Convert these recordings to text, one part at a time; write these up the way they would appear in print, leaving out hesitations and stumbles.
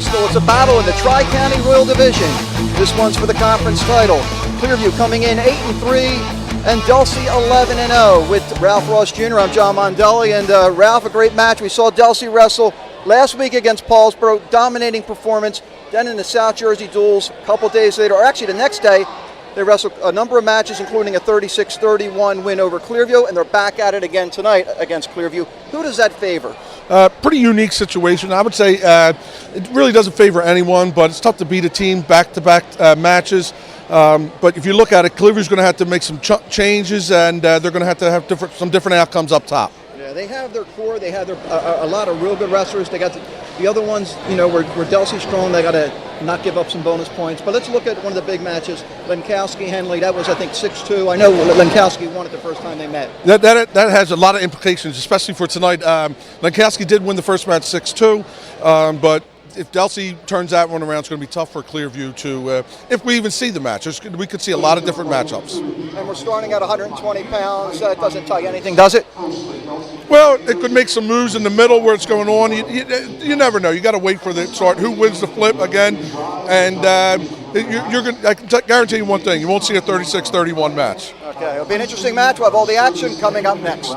High School. It's a battle in the Tri-County Royal Division. This one's for the conference title. Clearview coming in 8-3 and Delsea 11-0 with Ralph Ross Jr. I'm John Mondelli, and Ralph, a great match. We saw Delsea wrestle last week against Paulsboro, dominating performance. Then in the South Jersey duels, a couple days later, or actually the next day, they wrestled a number of matches, including a 36-31 win over Clearview, and they're back at it again tonight against Clearview. Who does that favor? Pretty unique situation. I would say it really doesn't favor anyone, but it's tough to beat a team back-to-back matches. But if you look at it, Clearview's going to have to make some changes, and they're going to have some different outcomes up top. Yeah, they have their core. They have a lot of real good wrestlers. They got the other ones, you know, where Delsea's strong. They got to not give up some bonus points. But let's look at one of the big matches. Lenkowski-Henley, that was, I think, 6-2. I know Lenkowski won it the first time they met. That has a lot of implications, especially for tonight. Lenkowski did win the first match 6-2, but if Delsea turns that one around, it's going to be tough for Clearview to, if we even see the match. We could see a lot of different matchups. And we're starting at 120 pounds. That doesn't tell you anything, does it? Well, it could make some moves in the middle where it's going on. You never know. You got to wait for the start. Who wins the flip again? And I can guarantee you one thing: you won't see a 36-31 match. Okay, it'll be an interesting match. We'll have all the action coming up next.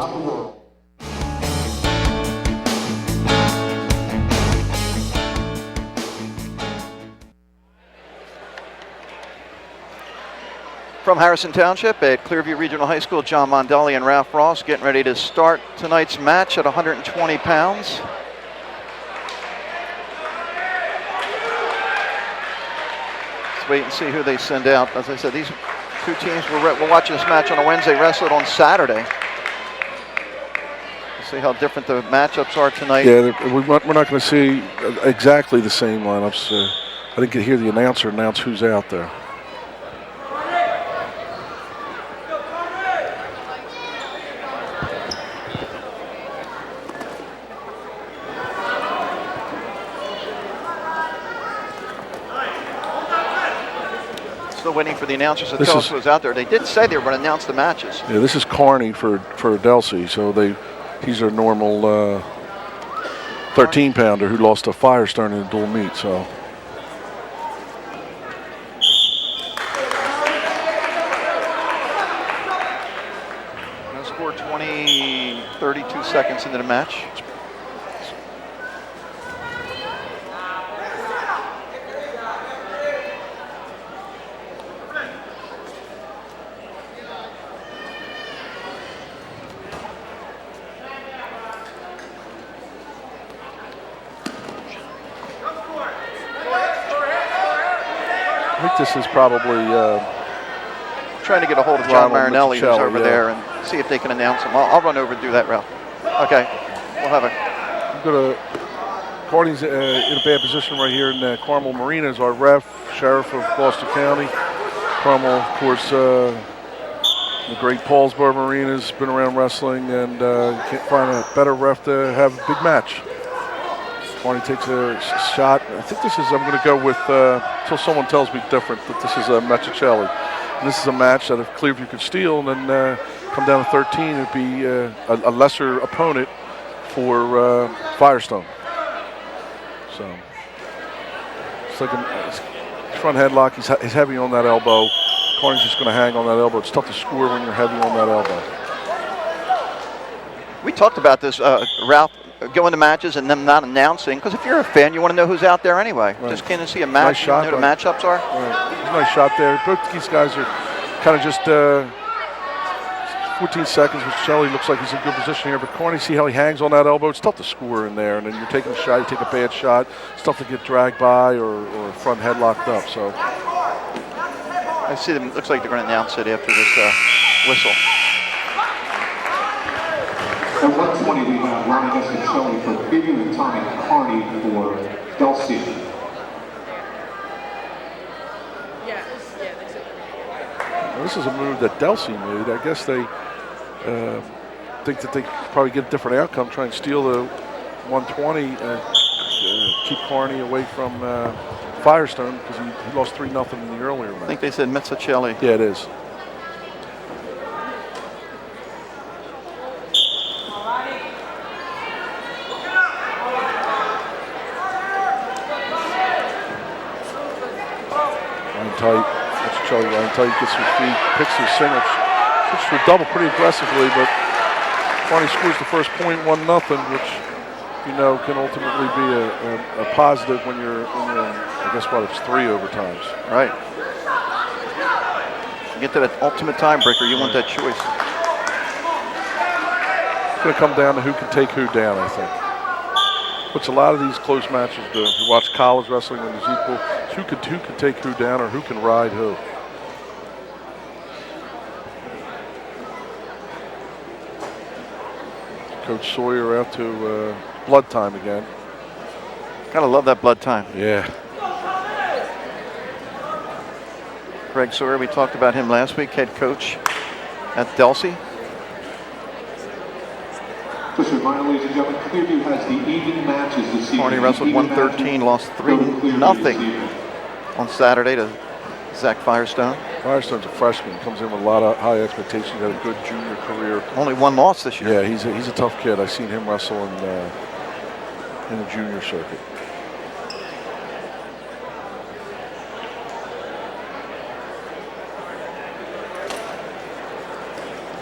From Harrison Township at Clearview Regional High School, John Mondelli and Ralph Ross getting ready to start tonight's match at 120 pounds. Let's wait and see who they send out. As I said, these two teams, we're watching this match on a Wednesday, wrestled on Saturday. We'll see how different the matchups are tonight. Yeah, we're not going to see exactly the same lineups. I didn't get to hear the announcer announce who's out there. Still waiting for the announcers to tell us who's out there. They did say they were going to announce the matches. Yeah, this is Carney for Delsea, so he's their normal 13-pounder who lost to Firestone in the dual meet. So. Going to score 32 seconds into the match. I think this is probably trying to get a hold of John Marinelli, who's over there, and see if they can announce him. I'll run over and do that, Ralph. Okay, we'll have Carney's in a bad position right here in Carmel Marina as our ref, Sheriff of Gloucester County. Carmel, of course, the great Paulsboro Marina has been around wrestling, and you can't find a better ref to have a big match. Carney takes a shot. I think this is, I'm going to go with, until someone tells me different, that this is a Machicelli. And this is a match that if Clearview could steal and then come down to 13, it would be a lesser opponent for Firestone. So, it's like a front headlock. He's heavy on that elbow. Carney's just going to hang on that elbow. It's tough to score when you're heavy on that elbow. We talked about this, Ralph, going to matches and them not announcing, because if you're a fan, you want to know who's out there anyway. Right. Just can't see a match, nice shot, you know what the matchups are. Right. It's a nice shot there. Both these guys are kind of just 14 seconds, which Shelley looks like he's in good position here, but Carney, see how he hangs on that elbow? It's tough to score in there, and then you're taking a shot, you take a bad shot, it's tough to get dragged by or front head locked up. So I see them, looks like they're going to announce it after this whistle. At 120, we have Ronnie Shelley for Clearview and Tommy Carney for Delsea. Well, this is a move that Delsea made. I guess they think that they could probably get a different outcome, try and steal the 120 and keep Carney away from Firestone, because he lost 3-0 in the earlier match. I think they said Mezzacelli. Yeah, it is. tight. That's Charlie lying tight. Gets his feet, picks his single, switches to a double pretty aggressively, but Kearney scores the first point, 1-0, which can ultimately be a positive when you're I guess it's 3 overtimes. Right. You get to that ultimate tiebreaker, you want that choice. It's going to come down to who can take who down, I think. Which a lot of these close matches do. If you watch college wrestling when it's equal, it's who can take who down or who can ride who. Coach Sawyer out to blood time again. Gotta love that blood time. Yeah. Greg Sawyer, we talked about him last week, head coach at Delsea. Just a reminder, ladies and gentlemen, Clearview has the even matches this evening. Kearney wrestled 113, lost 3-0 on Saturday to Zach Firestone. Firestone's a freshman. Comes in with a lot of high expectations. Had a good junior career. Only 1 loss this year. Yeah, he's a tough kid. I've seen him wrestle in the junior circuit.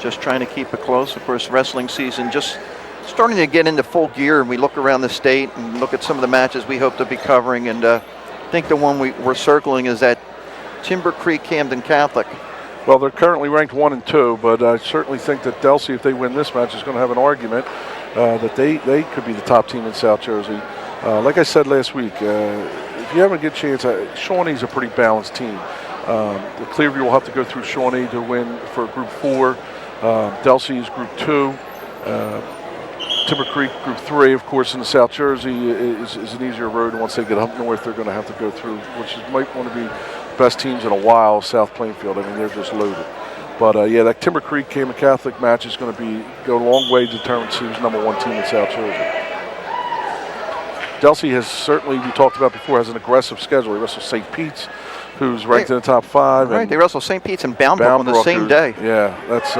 Just trying to keep it close. Of course, wrestling season just starting to get into full gear, and we look around the state and look at some of the matches we hope to be covering. And I think the one we're circling is that Timber Creek Camden Catholic. Well, they're currently ranked 1 and 2, but I certainly think that Delsea, if they win this match, is going to have an argument that they could be the top team in South Jersey. Like I said last week, if you haven't a good chance, Shawnee's a pretty balanced team. The Clearview will have to go through Shawnee to win for Group 4. Delsea is Group 2. Timber Creek Group 3, of course, in the South Jersey is an easier road. Once they get up north, they're going to have to go through, which might want to be best teams in a while, South Plainfield. I mean, they're just loaded. But yeah, that Timber Creek Camden Catholic match is going to go a long way to determine who's #1 team in South Jersey. Delsea has certainly, we talked about before, has an aggressive schedule. He wrestles St. Pete's, who's ranked in the top 5. Right, they wrestle St. Pete's and Bound Brook on the same day. Yeah, that's.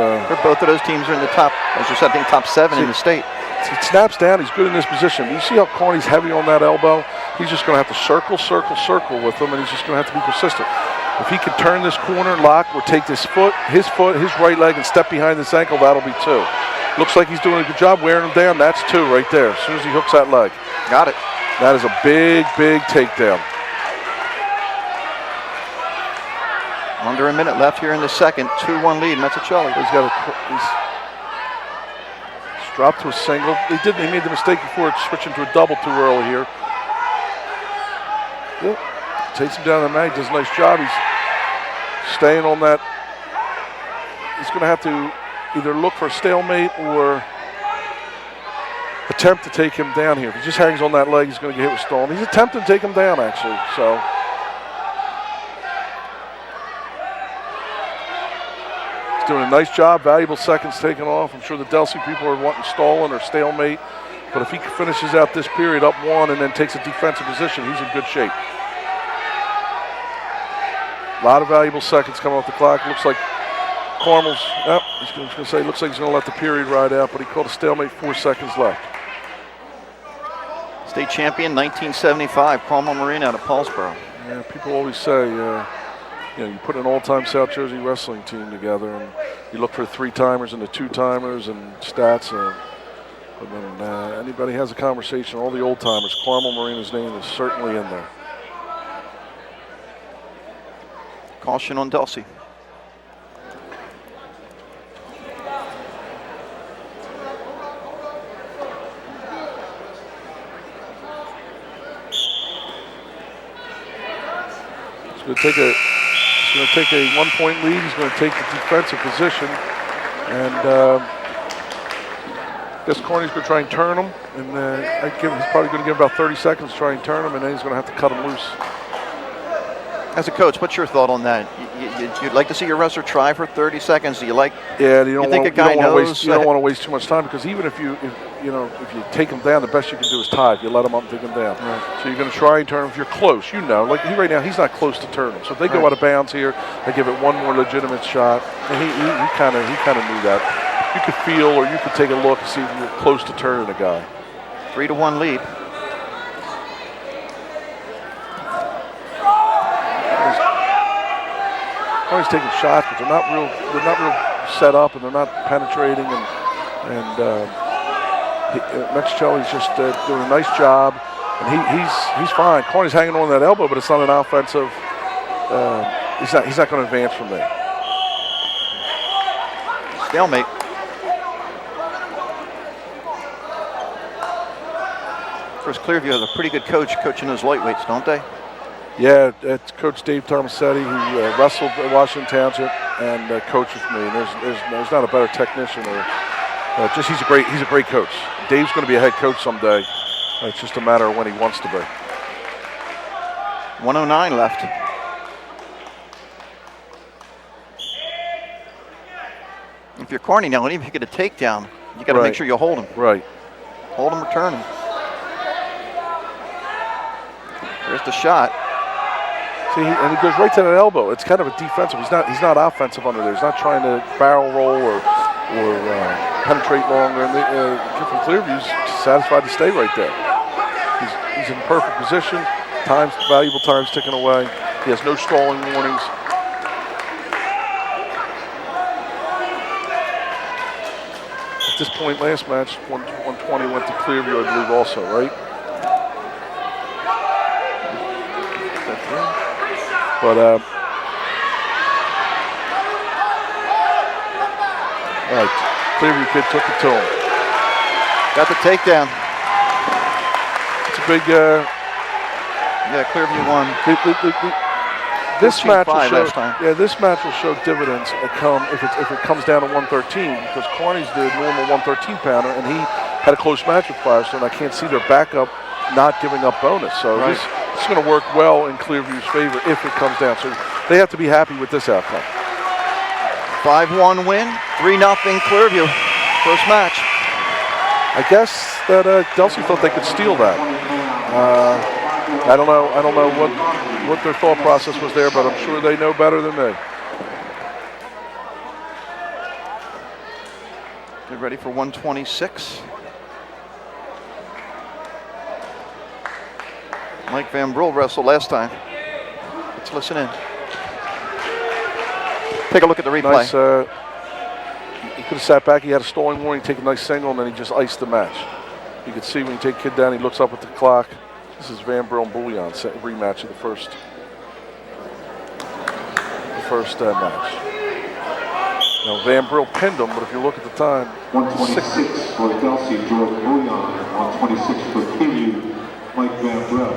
Both of those teams are in the top, as you said, I think top 7 in the state. It snaps down. He's good in this position. You see how Kearney's heavy on that elbow? He's just going to have to circle with him, and he's just going to have to be persistent. If he can turn this corner, lock, or take his right leg, and step behind this ankle, that'll be 2. Looks like he's doing a good job wearing him down. That's 2 right there, as soon as he hooks that leg. Got it. That is a big, big takedown. Under a minute left here in the second. 2-1 lead, Mazzucchelli. He's dropped to a single. He made the mistake before switching to a double too early here. Yep. Takes him down the mat. Does a nice job. He's staying on that. He's going to have to either look for a stalemate or attempt to take him down here. If he just hangs on that leg, he's going to get hit with stall. He's attempting to take him down, actually. So. He's doing a nice job. Valuable seconds taken off. I'm sure the Delsea people are wanting stalling or stalemate. But if he finishes out this period up 1 and then takes a defensive position, he's in good shape. A lot of valuable seconds coming off the clock. Looks like Carmel's, looks like he's going to let the period ride out, but he called a stalemate, 4 seconds left. State champion, 1975, Carmel Marine out of Paulsboro. Yeah, people always say, you put an all-time South Jersey wrestling team together, and you look for 3-timers and the 2-timers and stats. But when anybody has a conversation, all the old-timers, Carmel Marina's name is certainly in there. Caution on Delsea. He's going to take a 1-point lead. He's going to take the defensive position, and I guess Kearney's going to try and turn him, and he's probably going to give about 30 seconds to try and turn him, and then he's going to have to cut him loose. As a coach, what's your thought on that? You'd like to see your wrestler try for 30 seconds. Do you like? Yeah, you don't want to waste too much time, because even if you take him down, the best you can do is tie. If you let him up and take him down, right. So you're going to try and turn him if you're close. Like right now, he's not close to turn him. So if they go out of bounds here, they give it one more legitimate shot. And he kind of knew that. You could feel, or you could take a look and see if you're close to turning a guy. 3-1 lead. Corny's taking shots, but they're not real set up, and they're not penetrating. And Mexichelli's just doing a nice job, and he's fine. Corny's hanging on that elbow, but it's not an offensive. He's not going to advance from there. Stalemate. Of course, Clearview has a pretty good coach coaching those lightweights, don't they? Yeah, it's Coach Dave Tomasetti, who wrestled at Washington Township and coached with me. And there's not a better technician, or he's a great coach. Dave's going to be a head coach someday. It's just a matter of when he wants to be. 109 left. If you're Corny now, even if you get a takedown, you got to make sure you hold him. Right. Hold him, return him. There's the shot. See, and he goes right to that elbow. It's kind of a defensive. He's not offensive under there. He's not trying to barrel roll or penetrate longer. And the kid from Clearview's satisfied to stay right there. He's in perfect position. Valuable time's ticking away. He has no stalling warnings. At this point, last match, 120 went to Clearview, I believe, also, right? But all right, Clearview kid took it to him. Got the takedown. It's a big. Yeah, Clearview won. This match will show. last time. Yeah, this match will show dividends. If it comes down to 113, because Corny's the normal 113 pounder, and he had a close match with Firestone. I can't see their backup not giving up bonus. So right. This is going to work well in Clearview's favor if it comes down. So they have to be happy with this outcome. 5-1 win, 3-0 Clearview. First match. I guess that Delsea thought they could steal that. I don't know what their thought process was there, but I'm sure they know better than me. Get ready for 126. Mike Van Brul wrestled last time. Let's listen in. Take a look at the replay. Nice, he could have sat back. He had a stalling warning, take a nice single, and then he just iced the match. You can see when you take kid down, he looks up at the clock. This is Van Bril and Bouillon rematch of the first match. Now Van Bril pinned him, but if you look at the time, 126 for Delsea, George Bouillon, 126 for Clearview, Mike Van Bril.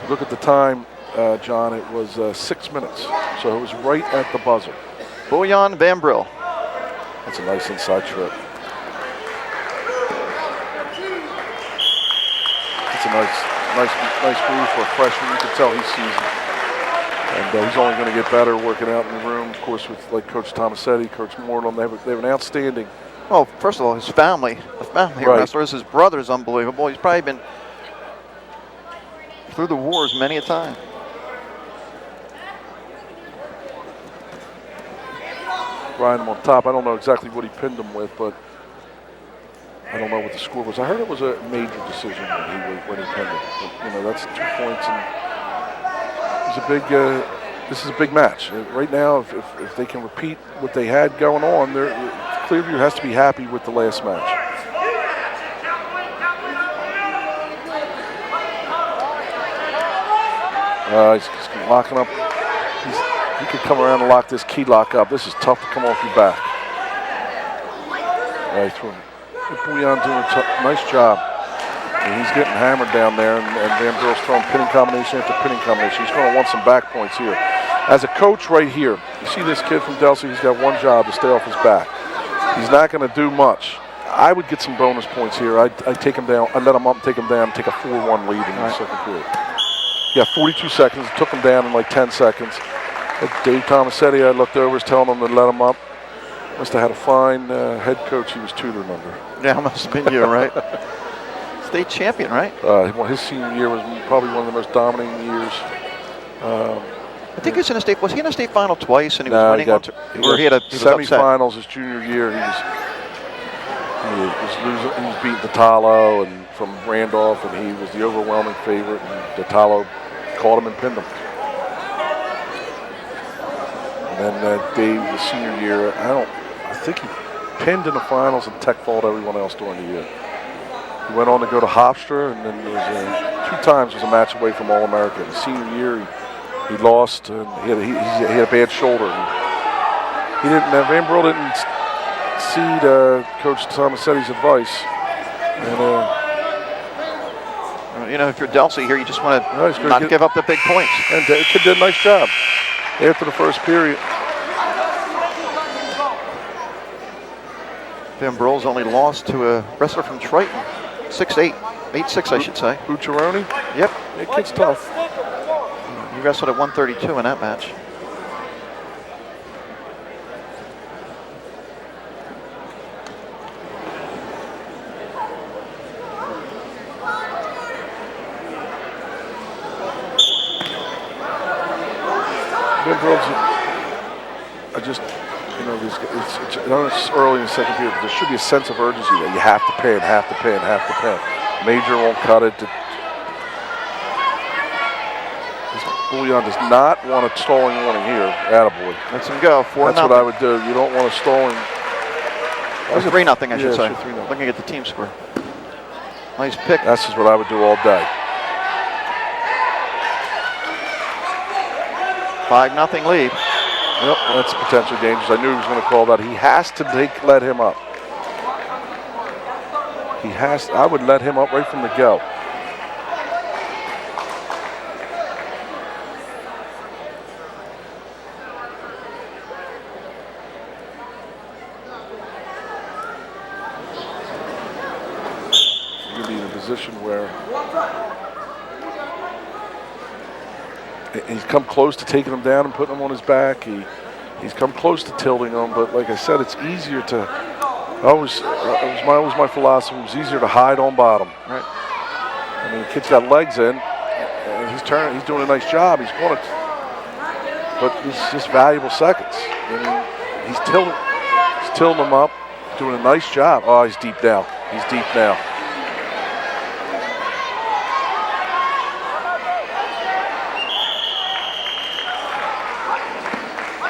Look at the time, John. It was 6 minutes, so it was right at the buzzer. Bouillon, Van Bril. That's a nice inside trip. It's a nice move for a freshman. You can tell he's seasoned, and he's only going to get better working out in the room. Of course, with like Coach Tomasetti, Coach Morton, they have an outstanding. Well, first of all, his family, the family Right. wrestlers. His brother's unbelievable. He's probably been through the wars many a time. Brian on top. I don't know exactly what he pinned him with, but I don't know what the score was. I heard it was a major decision when he pinned him. But, that's 2 points, and it's a big. This is a big match right now. If they can repeat what they had going on, Clearview has to be happy with the last match. He's locking up. He could come around and lock this key lock up. This is tough to come off your back. Bouillon doing a nice job. And he's getting hammered down there, and Van Bril's throwing pinning combination after pinning combination. He's going to want some back points here. As a coach right here, you see this kid from Delsea, he's got one job, to stay off his back. He's not going to do much. I would get some bonus points here. I'd take him down. I'd let him up and take him down, take a 4-1 lead in the second period. Yeah, 42 seconds. Took him down in like 10 seconds. Dave Tomasetti, I looked over, was telling him to let him up. Must have had a fine head coach he was tutoring under. Yeah, must have been you, right? State champion, right? Well, his senior year was probably one of the most dominating years. I think he's in a state. Was he in a state final twice, and he was winning? He was semifinals his junior year. He was beating Detallo and from Randolph, and he was the overwhelming favorite. And Detallo caught him and pinned him. And And Dave, the senior year, I think he pinned in the finals and tech faulted everyone else during the year. He went on to go to Hofstra, and then was 2 times was a match away from All-America. The senior year, he lost, and he had a bad shoulder. He didn't. Van Brill didn't cede Coach Tomasetti's advice, and You know, if you're Delsea here, you just want to not give up the big points. And the kid did a nice job after the first period. Van Brill's only lost to a wrestler from Triton, 6'8", 8'6", I should say. Bucciaroni? Yep. That kid's tough. He wrestled at 132 in that match. Van Brill's, I know it's early in the second period, but there should be a sense of urgency that you have to pin, have to pin, have to pin. Major won't cut it. Bouillon does not want a stalling warning here. Attaboy. Lets him go. 4-0. That's what I would do. You don't want a stalling. It was 3-0, I should say. 3-0. Looking at the team score. Nice pick. That's just what I would do all day. 5-0 lead. Yep, that's potentially dangerous. I knew he was going to call that. He has to let him up. I would let him up right from the go. You're going to be in a position where he's come close to taking him down and putting him on his back. He's come close to tilting him, but like I said, it's easier to. It was my philosophy. It was easier to hide on bottom. Right. I mean, the kid's got legs in, and he's turning. He's doing a nice job. He's going to, but it's just valuable seconds. I mean, he's tilting him up, doing a nice job. Oh, he's deep now. He's deep now.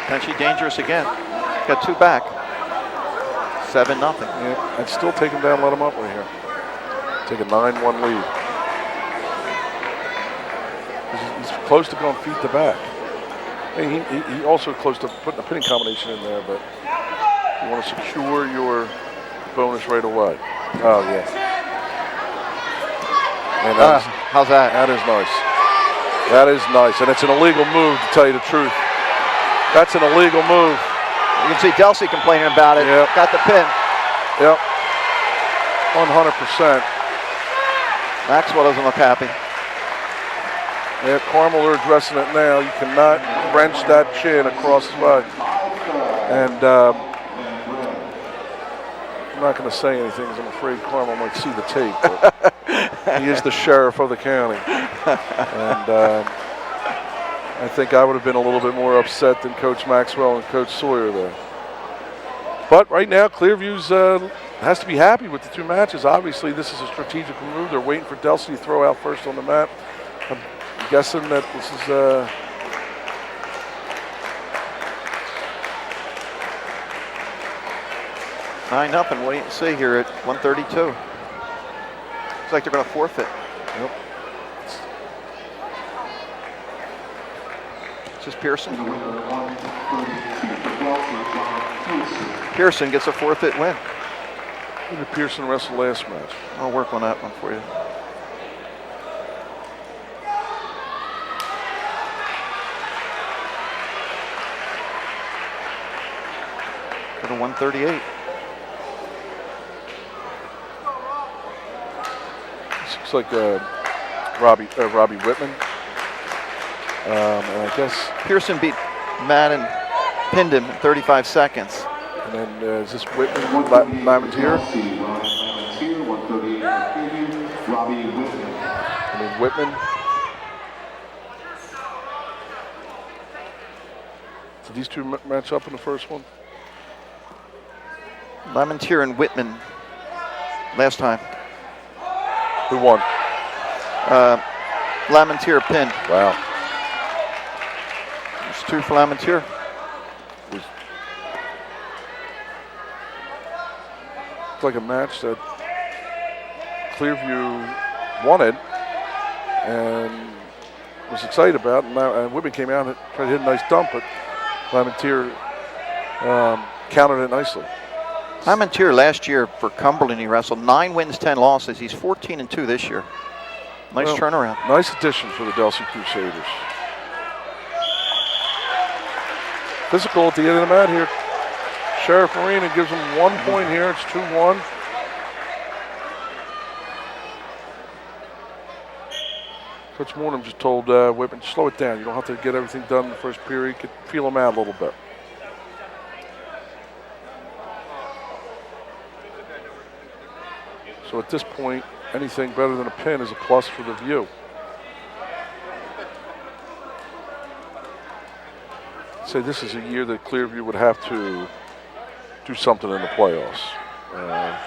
Potentially dangerous again. Got 2 back. 7-0. Yeah, and still take him down, let him up right here. Take a 9-1 lead. He's close to going feet to back. I mean, he also close to putting a pinning combination in there, but you want to secure your bonus right away. Oh, yeah. And how's that? That is nice. That is nice, and it's an illegal move, to tell you the truth. That's an illegal move. You can see Delsea complaining about it. Yep. Got the pin. Yep. 100%. Maxwell doesn't look happy. Yeah, Carmel are addressing it now. You cannot wrench that chin across his way. And I'm not going to say anything because I'm afraid Carmel might see the tape. But he is the sheriff of the county. And I think I would have been a little bit more upset than Coach Maxwell and Coach Sawyer there. But right now, Clearview's has to be happy with the 2 matches. Obviously, this is a strategic move. They're waiting for Delsea to throw out first on the mat. I'm guessing that this is 9-0. Wait and see here at 132. Looks like they're going to forfeit. Yep. Is this Pearson? Pearson gets a forfeit win. Who did Pearson wrestle last match? I'll work on that one for you. Go to 138. This looks like Robbie Whitman. And I guess Pearson beat Madden, pinned him in 35 seconds. And then is this Whitman, Lamentier? I mean, Whitman. Did these 2 match up in the first one? Lamentier and Whitman last time. Who won? Lamentier pinned. Wow. It's 2 for Lamentier. looked like a match that Clearview wanted and was excited about. And Whitman came out and tried to hit a nice dump, but Lamontier countered it nicely. Lamontier last year for Cumberland, he wrestled 9 wins, 10 losses. He's 14-2 this year. Nice turnaround. Nice addition for the Delsea Crusaders. Physical at the end of the mat here. Sheriff Marina gives him 1 point here. It's 2-1. Coach Mornham just told Whitman, slow it down. You don't have to get everything done in the first period. You could feel him out a little bit. So at this point, anything better than a pin is a plus for the View. I'd say this is a year that Clearview would have to do something in the playoffs.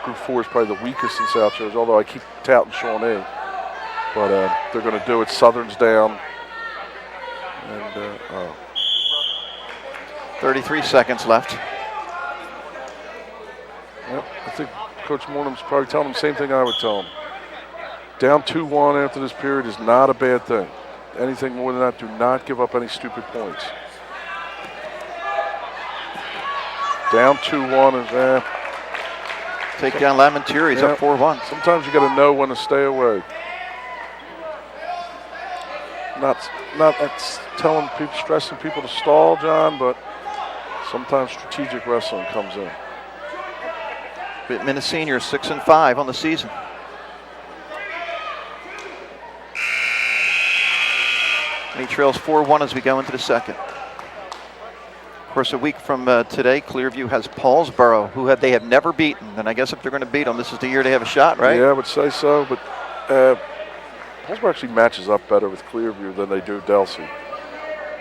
Group 4 is probably the weakest in South Jersey, although I keep touting Shawnee. But they're going to do it. Southern's down. And 33 seconds left. Yep, I think Coach Mornham's probably telling him the same thing I would tell him. Down 2-1 after this period is not a bad thing. Anything more than that, do not give up any stupid points. Down 2-1 is Take down Lamontier, he's up 4-1. Sometimes you got to know when to stay away. Not that's telling people, stressing people to stall, John, but sometimes strategic wrestling comes in. Whitman, a senior, 6-5 on the season. And he trails 4-1 as we go into the second. Of course, a week from today, Clearview has Paulsboro, who they have never beaten. And I guess if they're going to beat them, this is the year they have a shot, right? Yeah, I would say so. But Paulsboro actually matches up better with Clearview than they do Delsea.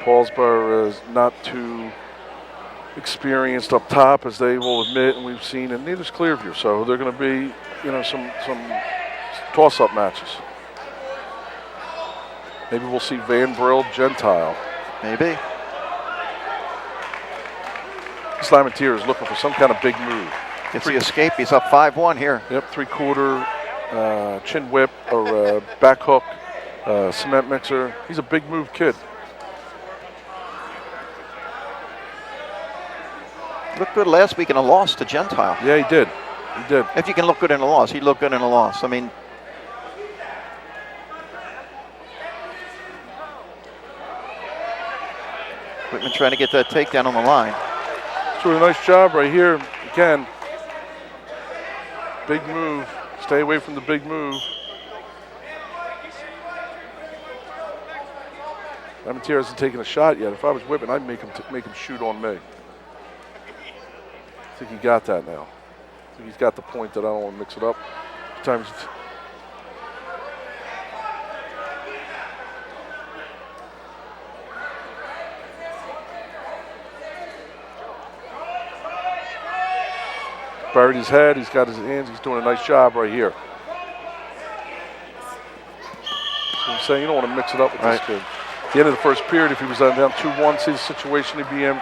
Paulsboro is not too experienced up top, as they will admit, and we've seen, and neither's Clearview. So they're going to be, some toss-up matches. Maybe we'll see Van Brill Gentile. Maybe. This Lamontier is looking for some kind of big move. Gets the escape. He's up 5-1 here. Yep, 3/4 chin whip or back hook, cement mixer. He's a big move kid. Looked good last week in a loss to Gentile. Yeah, he did. He did. If you can look good in a loss, he looked good in a loss. I mean, Whitman trying to get that takedown on the line. Doing a nice job right here. Again, big move. Stay away from the big move. Lamontier hasn't taken a shot yet. If I was Whitman, I'd make him shoot on me. I think he got that now. I think he's got the point that I don't want to mix it up. Sometimes buried his head, he's got his hands, he's doing a nice job right here. So I'm saying you don't want to mix it up with this kid. At the end of the first period, if he was down 2-1, see the situation he'd be in.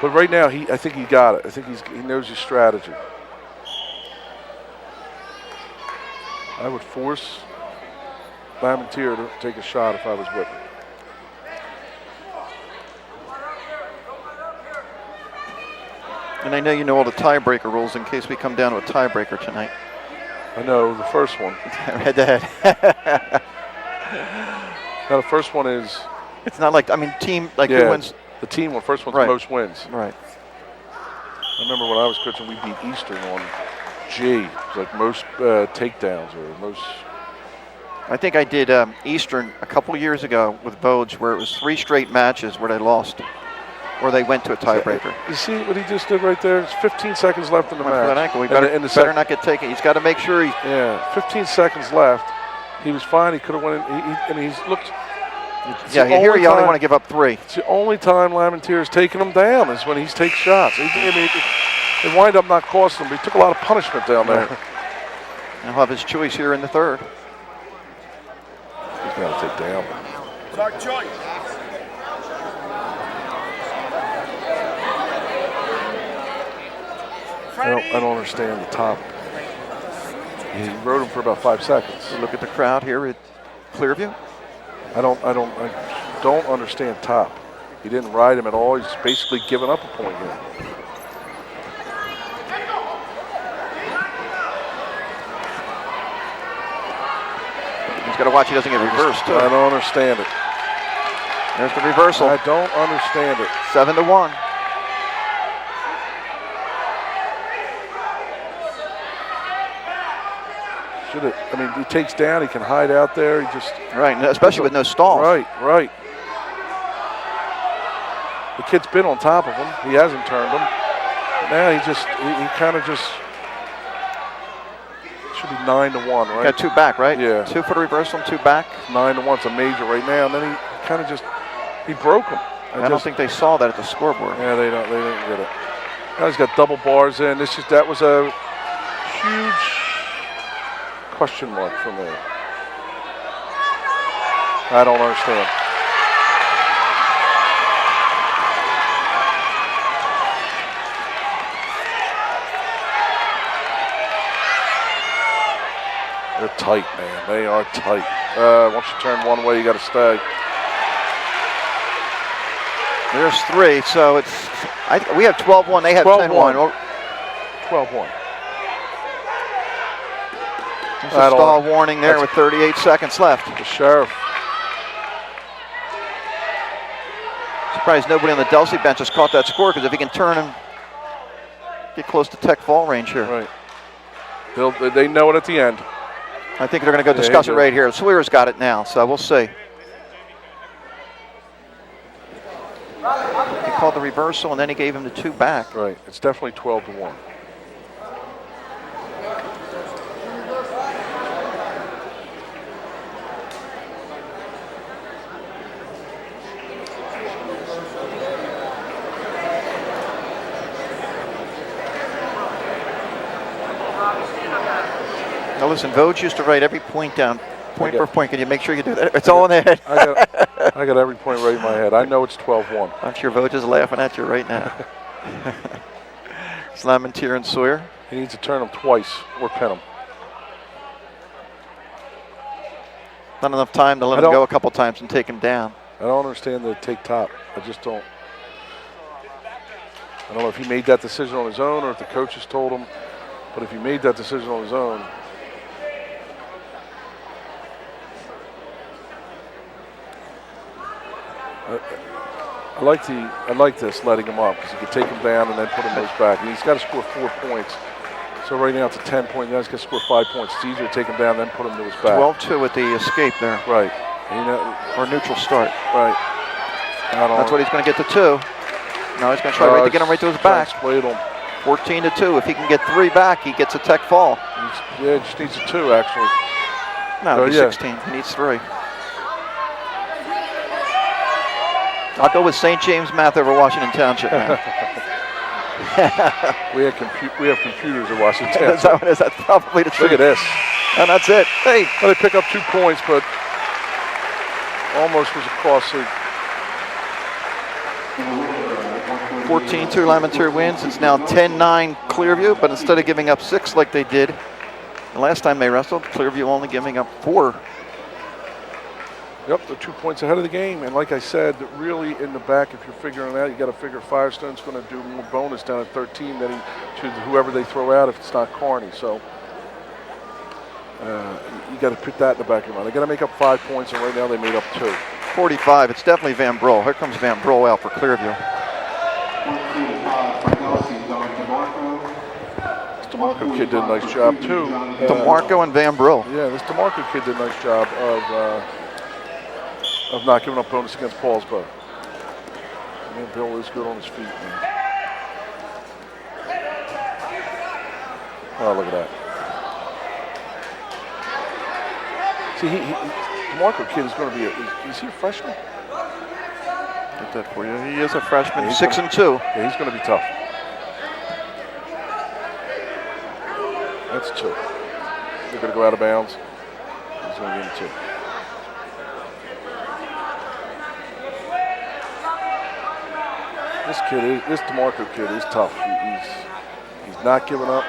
But right now, I think he got it. I think he knows his strategy. I would force Lamontier to take a shot if I was Whitman. And I know you know all the tiebreaker rules in case we come down to a tiebreaker tonight. I know the first one. Head to head. Now the first one is. It's not like, team, like who wins? The team one. First one's Right. the most wins. Right. I remember when I was coaching, we beat Eastern on G. It was like most takedowns or most. I think I did Eastern a couple years ago with Bodes, where it was 3 straight matches where they lost, or they went to a tiebreaker. You see what he just did right there? It's 15 seconds left in the For match. that ankle, he better not get taken. He's got to make sure he. Yeah, 15 seconds left. He was fine. He could have went in. He's looked. Yeah, here you only want to give up 3. It's the only time Lamontier is taking him down is when he's taking shots. It wind up not costing him, but he took a lot of punishment down there. He'll have his choice here in the third. He's got to take down. It's our choice. I don't understand the top. He rode him for about 5 seconds. Look at the crowd here at Clearview. I don't understand Top. He didn't ride him at all. He's basically given up a point here. He's got to watch he doesn't get reversed, too. I don't understand it. There's the reversal. I don't understand it. 7-1. I mean, he takes down, he can hide out there. He just. Right, especially with no stalls. Right. The kid's been on top of him. He hasn't turned him. Now he kind of just. Should be 9-1, right? Got 2 back, right? Yeah. 2 for the reversal and 2 back. 9-1, it's a major right now. And then he kind of just, he broke him. I don't think they saw that at the scoreboard. Yeah, they didn't get it. Now he's got double bars in. That was a huge question mark for me. I don't understand. They're tight, man. They are tight. Once you turn one way, you got to stay. There's 3, so it's. We have 12-1. They have 10-1. 12-1. There's a stall warning there with 38 seconds left. The sheriff. Surprised nobody on the Delsea bench has caught that score, because if he can turn him, get close to tech fall range here. Right. They know it at the end. I think they're going to go discuss it right here. Sawyer's got it now, so we'll see. He called the reversal, and then he gave him the 2 back. Right. It's definitely 12-1. Now listen, Vogue used to write every point down, point per point. Can you make sure you do that? It's all in the head. I got every point right in my head. I know it's 12-1. I'm sure Vogue is laughing at you right now. Slamentier and Sawyer. He needs to turn him twice or pin him. Not enough time to let him go a couple times and take him down. I don't understand the take top. I just don't. I don't know if he made that decision on his own or if the coaches told him. But if he made that decision on his own, I like this letting him up because he can take him down and then put him those back. And he's got to score 4 points. So right now it's a 10 point. Now he's got to score 5 points. It's easier to take him down and then put him to his back. 12-2 with the escape there. Right. Or neutral start. Right. That's what he's going to get to 2. Now he's going to try to get him right to his back. 14-2. If he can get 3 back, he gets a tech fall. Yeah, he just needs a 2 actually. No, it'll be 16. He needs 3. I'll go with St. James Math over Washington Township, man. we have computers at Washington Township. That's probably the truth. Look at this. And that's it. Hey. Well, they pick up 2 points, but almost was a costly. 14-2 Lamentier wins. It's now 10-9 Clearview, but instead of giving up 6 like they did the last time they wrestled, Clearview only giving up 4. Yep, they're 2 points ahead of the game. And like I said, really in the back, if you're figuring it out, you got to figure Firestone's going to do more bonus down at 13 than to whoever they throw out if it's not Carney. So you got to put that in the back of your mind. They got to make up 5 points, and right now they made up 2. 45. It's definitely Van Brol. Here comes Van Brol out for Clearview. This DeMarco kid did a nice job too. DeMarco and Van Brol. Yeah, this DeMarco kid did a nice job of not giving up bonus against Paulsboro. Man, Bill is good on his feet, man. Oh, look at that. See, DeMarco kid is going to be is he a freshman? Get that for you. He is a freshman. Yeah, 6-2. Yeah, he's going to be tough. That's 2. They're going to go out of bounds. He's going to give him 2. This DeMarco kid is tough. He's not giving up.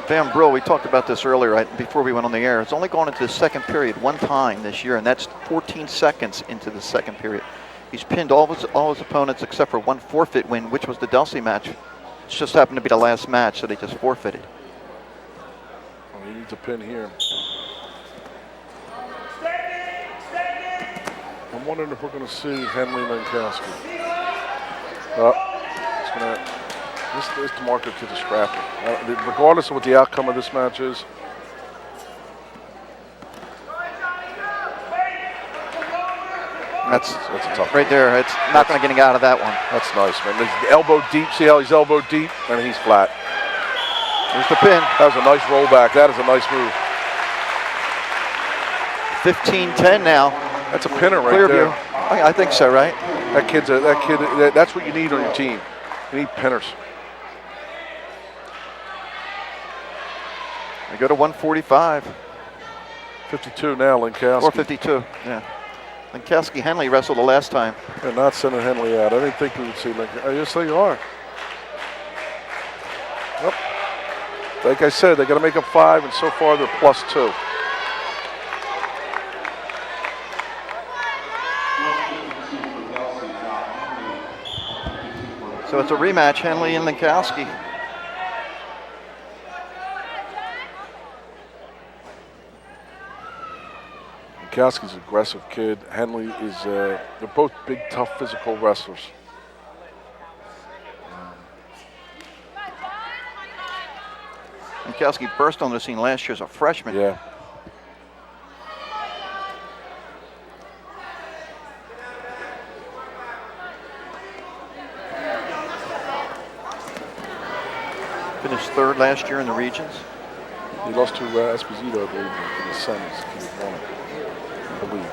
Van Brill, we talked about this earlier before we went on the air. It's only gone into the second period one time this year, and that's 14 seconds into the second period. He's pinned all his opponents except for one forfeit win, which was the Delsea match. It just happened to be the last match, so they just forfeited. Well, he needs a pin here. I'm wondering if we're going to see Henley Lankowski. This the marker to the scrapping. Regardless of what the outcome of this match is. That's a tough right there. It's not going to get out of that one. That's nice, man. He's elbow deep. See how he's elbow deep, and he's flat. There's the pin. That was a nice rollback. That is a nice move. 15-10 now. That's a pinner right Clearview. there. I think so, right? That kid. That's what you need on your team. You need pinners. We go to 145. 52 now, Lankowski. Or 52, yeah. Lankowski Henley wrestled the last time. They're not sending Henley out. I didn't think we would see Lankowski. Yes, they are. Yep. Like I said, they got to make up 5, and so far they're +2. So it's a rematch, Henley and Lankowski. Lankowski's an aggressive kid. Henley is, they're both big, tough, physical wrestlers. Lankowski burst on the scene last year as a freshman. Yeah. Finished third last year in the regions. He lost to Esposito, I believe, in the semis. He won it, I believe.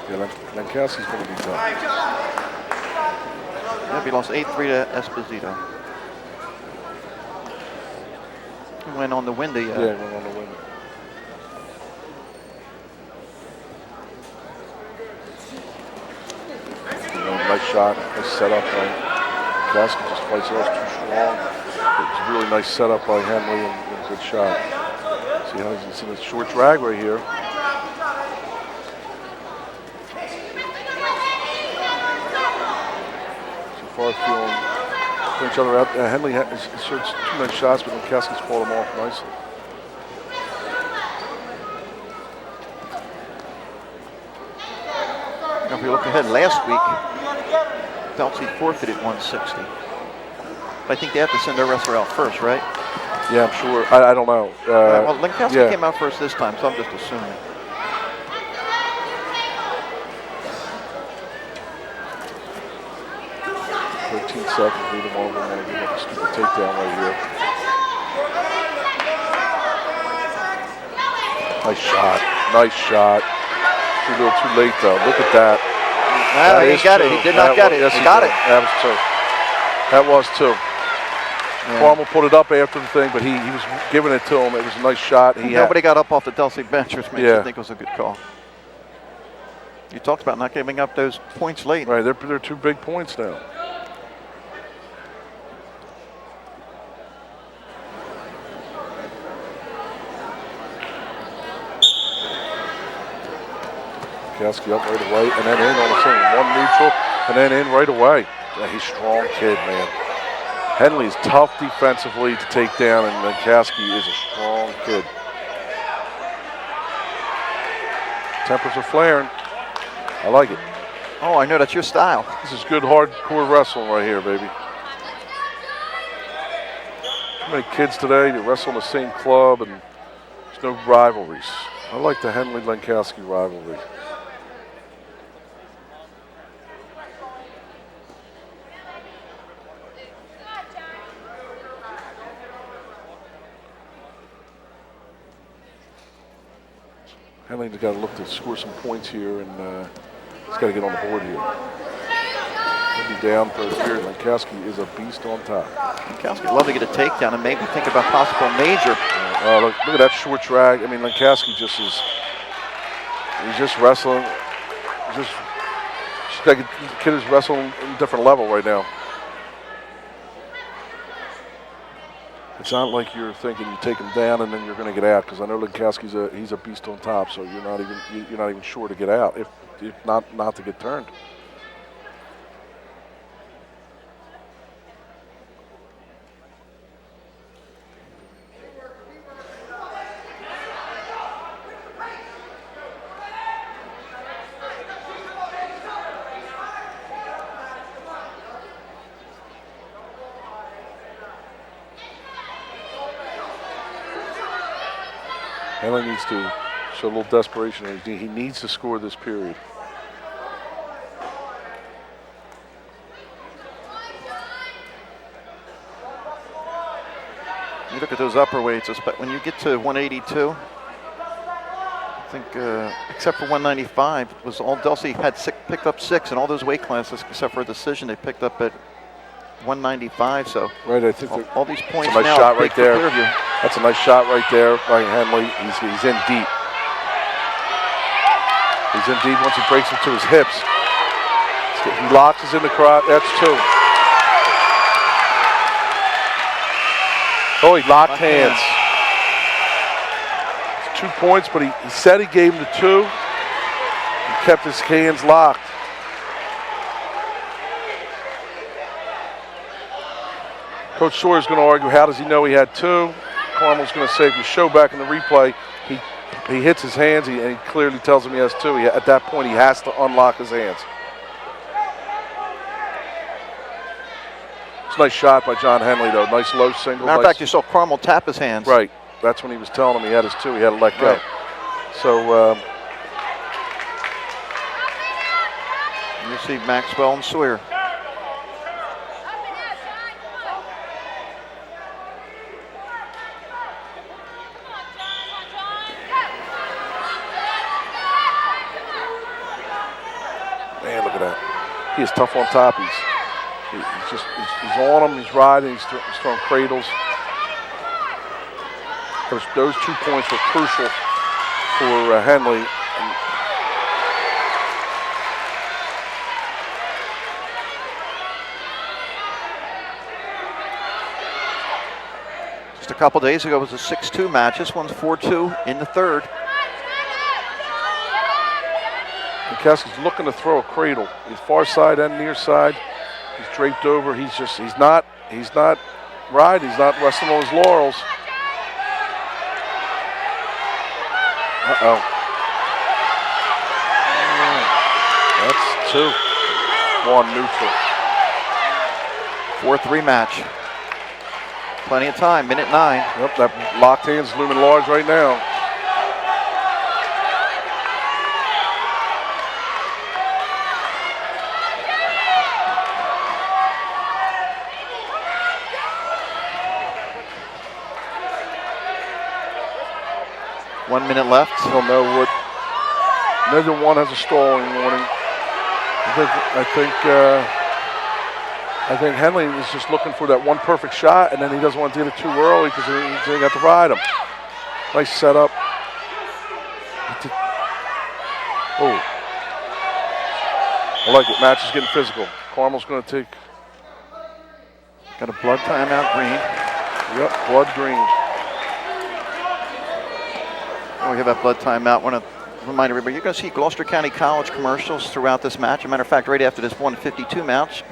Yeah, Lankowski's going to be tough. Yep, he lost 8-3 to Esposito. He went on the win. Yeah, he went on the win. Nice shot, nice setup. Lankowski just fights off too strong. It's a really nice setup by Henley and a good shot. See how he's in a short drag right here. So far feeling each other out. Henley has showed 2 nice shots, but Lankowski's fought them off nicely. Now if we look ahead, last week, Delsea forfeited 160. But I think they have to send their wrestler out first, right? Yeah, I'm sure. I don't know. Well, Lankowski yeah. came out first this time, so I'm just assuming. Seconds, lead him over, and give up a stupid takedown right here. Nice shot, nice shot. Too little, too late though. Look at that. No, he got it. He did not get it. Yes, he got it. That was 2. Yeah. Carmel put it up after the thing, but he was giving it to him. It was a nice shot. Nobody got up off the Delsea bench, which makes me think it was a good call. You talked about not giving up those points late. Right, they're 2 big points now. Lankowski up right away, and then in on a sudden. 1 neutral, and then in right away. Yeah, he's a strong kid, man. Henley's tough defensively to take down, and Lankowski is a strong kid. Tempers are flaring. I like it. Oh, I know, that's your style. This is good hardcore wrestling right here, baby. Too many kids today that wrestle in the same club, and there's no rivalries. I like the Henley-Lankowski rivalry. Henley's got to look to score some points here, and he's got to get on the board here. He'll be down for the period. Lankowski is a beast on top. Lankowski would love to get a takedown and maybe think about possible major. Look at that short drag. I mean, Lankowski just is, he's just wrestling. Just like a kid is wrestling at a different level right now. it's not like you're thinking you take him down and then you're going to get out, because I know Lankowski's he's a beast on top, so you're not even sure to get out, if not to get turned. Henley needs to show a little desperation. He needs to score this period. You look at those upper weights, when you get to 182, I think except for 195, was all Delsea had picked up 6 in all those weight classes, except for a decision they picked up at 195. So right, I think all these points that's a nice now shot right there. Clearview. That's a nice shot right there by Henley. He's in deep. He's in deep once he breaks into his hips. He locks us in the crowd. That's 2. Oh, he locked hands. It's 2 points, but he said he gave him the 2. He kept his hands locked. Coach Sawyer's going to argue, how does he know he had 2? Carmel's going to say, if you show back in the replay, he hits his hands, and he clearly tells him he has 2. At that point, he has to unlock his hands. It's a nice shot by John Henley, though. Nice low single. Matter of fact, you saw Carmel tap his hands. Right. That's when he was telling him he had his 2. He had to let go. Right. So you see Maxwell and Sawyer. man, look at that. He is tough on top. He's on him. He's riding. He's throwing cradles. Those 2 points were crucial for Henley. Just a couple days ago it was a 6-2 match. This one's 4-2 in the third. Keskey's looking to throw a cradle. He's far side and near side. He's draped over. He's not riding. He's not resting on his laurels. Uh-oh. That's 2. 1 neutral. 4-3 match. Plenty of time, minute 9. Yep, that locked hand's looming large right now. One minute left. I don't know what. Neither one has a stalling warning. I think Henley is just looking for that one perfect shot, and then he doesn't want to do it too early because he got to ride him. Nice setup. Oh, I like it. Match is getting physical. Carmel's going to take. Got a blood timeout, Green. Yep, blood green. We have that blood timeout. Want to remind everybody, you're going to see Gloucester County College commercials throughout this match. As a matter of fact, right after this 152 match.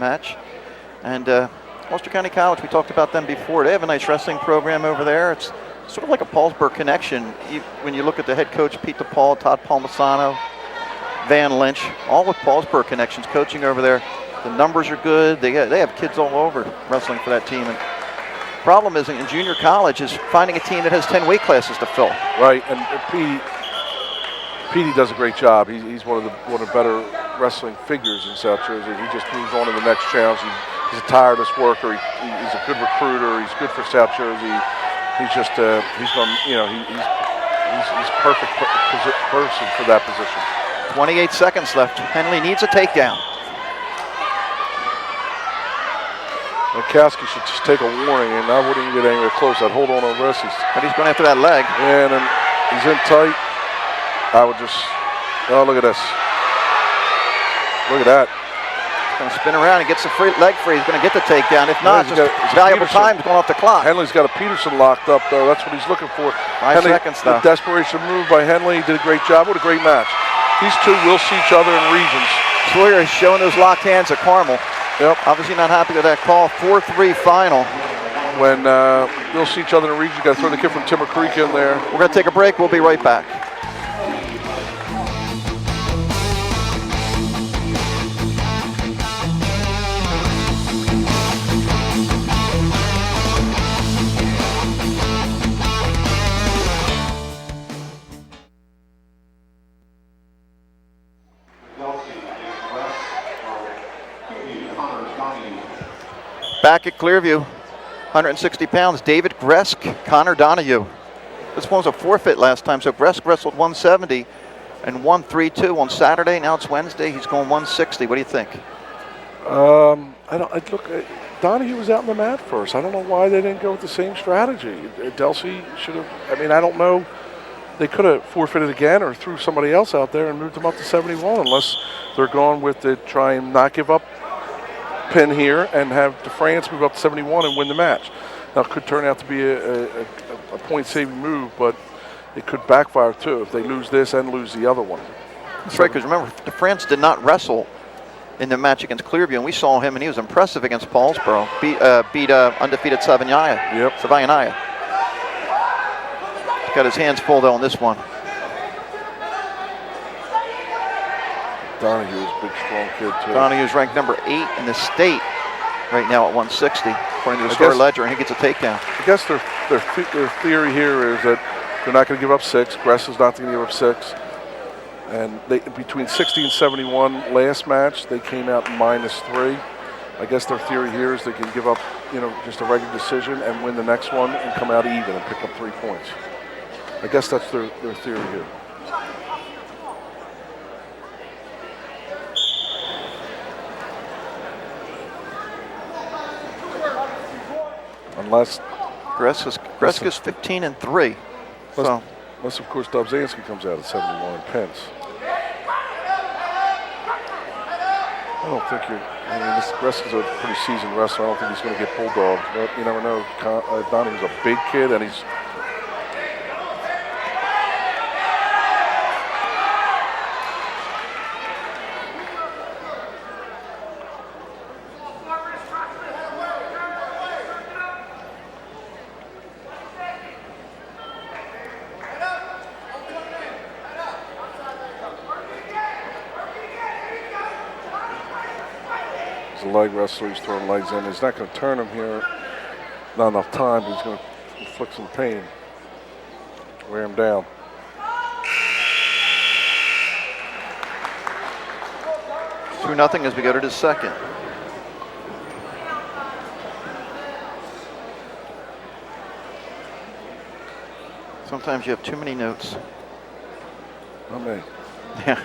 And Gloucester County College, we talked about them before. They have a nice wrestling program over there. It's sort of like a Paulsburg connection. When you look at the head coach, Pete DePaul, Todd Palmisano, Van Lynch, all with Paulsburg connections coaching over there. The numbers are good. They have kids all over wrestling for that team. And problem is in junior college is finding a team that has 10 weight classes to fill. Right, and Petey does a great job. He's one of the better wrestling figures in South Jersey. He just moves on to the next challenge. He's a tireless worker. He's a good recruiter. He's good for South Jersey. He's just he's perfect person for that position. 28 seconds left. Henley needs a takedown. Lankowski should just take a warning, and I wouldn't even get anywhere close. I'd hold on to the wrist. But he's going after that leg. And then he's in tight. I would just, oh, look at this. Look at that. Going to spin around and gets the leg free. He's going to get the takedown. If not, He's just got- valuable Peterson. time going off the clock. Henley's got a Peterson locked up, though. That's what he's looking for. 5 seconds, though. The desperation move by Henley. He did a great job. What a great match. These two will see each other in regions. Sawyer is showing those locked hands at Carmel. Yep. Obviously not happy with that call. 4-3 final. When they'll see each other in regions, you got to throw the kid from Timber Creek in there. We're going to take a break. We'll be right back. Back at Clearview, 160 pounds, David Gresk, Connor Donahue. This one was a forfeit last time, so Gresk wrestled 170 and won 3-2 on Saturday. Now it's Wednesday. He's going 160. What do you think? Donahue was out in the mat first. I don't know why they didn't go with the same strategy. Delsea should have. I mean, I don't know. They could have forfeited again or threw somebody else out there and moved them up to 71, unless they're going with the try and not give up pin here and have DeFrance move up to 71 and win the match. Now, it could turn out to be a point-saving move, but it could backfire too if they lose this and lose the other one. That's right, because remember, DeFrance did not wrestle in the match against Clearview, and we saw him, and he was impressive against Paulsboro. Beat undefeated Savaianaya. Yep. Savaianaya. He's got his hands full, though, on this one. Donahue is a big, strong kid, too. Donahue's ranked number 8 in the state right now at 160, according to the Star Ledger, and he gets a takedown. I guess their theory here is that they're not going to give up 6. Gress is not going to give up 6. And they, between 60 and 71 last match, they came out -3. I guess their theory here is they can give up, just a regular decision and win the next one and come out even and pick up 3 points. I guess that's their theory here. Unless Gresk is 15-3. So unless of course Dobzhansky comes out at 71 and Pence. I don't think this Gresk is a pretty seasoned wrestler. I don't think he's going to get bulldogged. But you never know. Donahue's a big kid, and he's. A leg wrestler, he's throwing legs in. He's not going to turn him here. Not enough time, but he's going to inflict some pain. Wear him down. it's 2-0 as we go to the second. Sometimes you have too many notes. Not me. Yeah.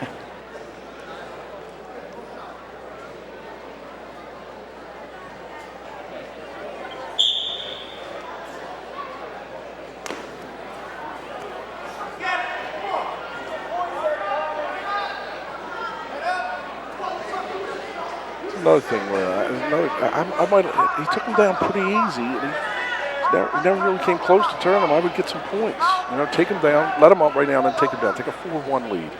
Another thing where he took him down pretty easy, and he never really came close to turn him. I would get some points. Take him down, let him up right now, and then take him down. Take a 4-1 lead.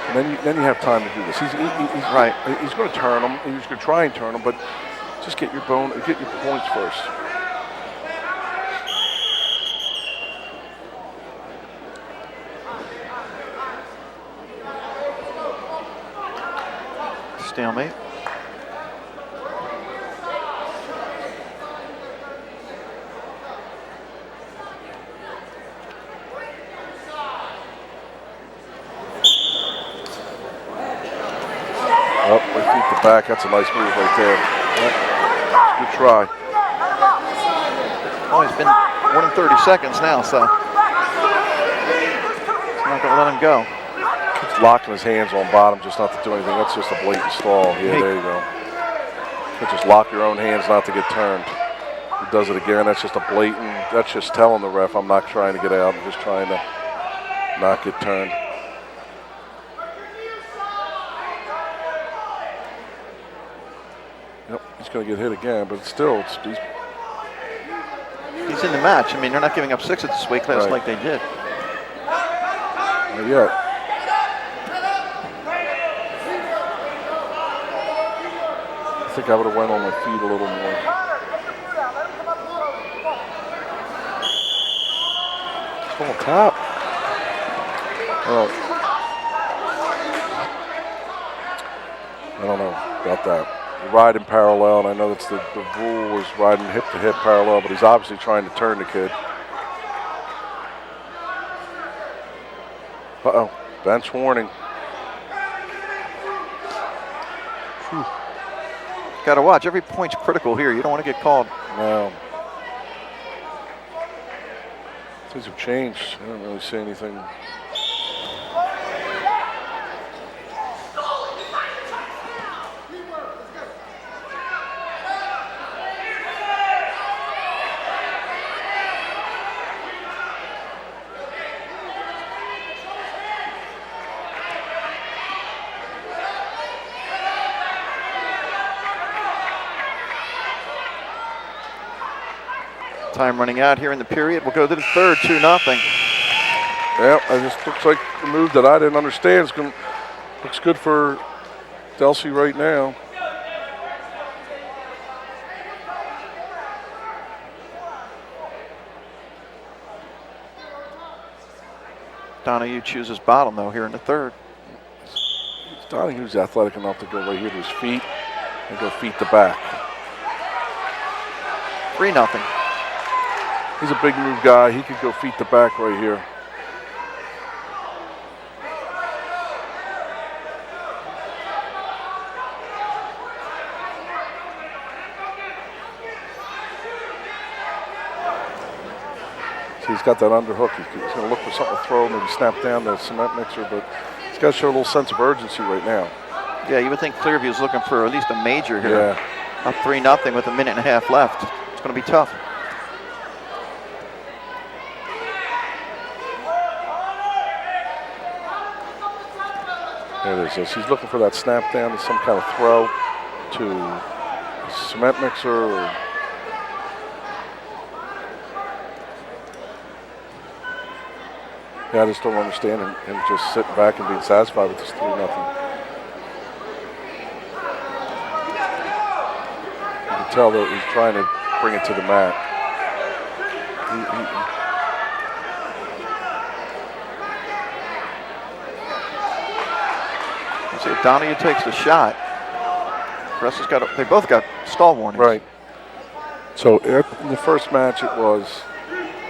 And then you have time to do this. He's right. He's going to turn him. He's going to try and turn him, but just get your points first. Stalemate. They keep the back. That's a nice move right there. Good try. Oh, he's been more than 30 seconds now, so it's not going to let him go. Keeps locking his hands on bottom just not to do anything. That's just a blatant stall. Yeah, there you go. You just lock your own hands not to get turned. He does it again. That's just a blatant. That's just telling the ref, I'm not trying to get out. I'm just trying to not get turned. Yep, he's going to get hit again, but still, he's He's in the match. I mean, they're not giving up 6 at this weight class Right. like they did. not yet. I think I would have went on my feet a little more. On top. Well, I don't know about that. Riding parallel, and I know that's the rule is riding hip to hip parallel, but he's obviously trying to turn the kid. Uh-oh, bench warning. Got to watch. Every point's critical here. You don't want to get called. No. Things have changed. I don't really see anything. Time running out here in the period. We'll go to the third, 2-0. Yeah, it just looks like a move that I didn't understand. Looks good for Delsea right now. Donahue chooses bottom, though, here in the third. Donahue's athletic enough to go right here to his feet and go feet to back. 3-0. He's a big move guy. He could go feet to back right here. See, he's got that underhook. He's going to look for something to throw, maybe snap down the cement mixer, but he's got to show a little sense of urgency right now. Yeah, you would think Clearview's looking for at least a major here. Yeah. Up 3-0 with a minute and a half left. It's going to be tough. There it is. So he's looking for that snap down to some kind of throw to a cement mixer. Or yeah, I just don't understand him just sitting back and being satisfied with this 3-0. You can tell that he's trying to bring it to the mat. See if Donahue takes the shot. Russ has got. They both got stall warnings. Right. So in the first match, it was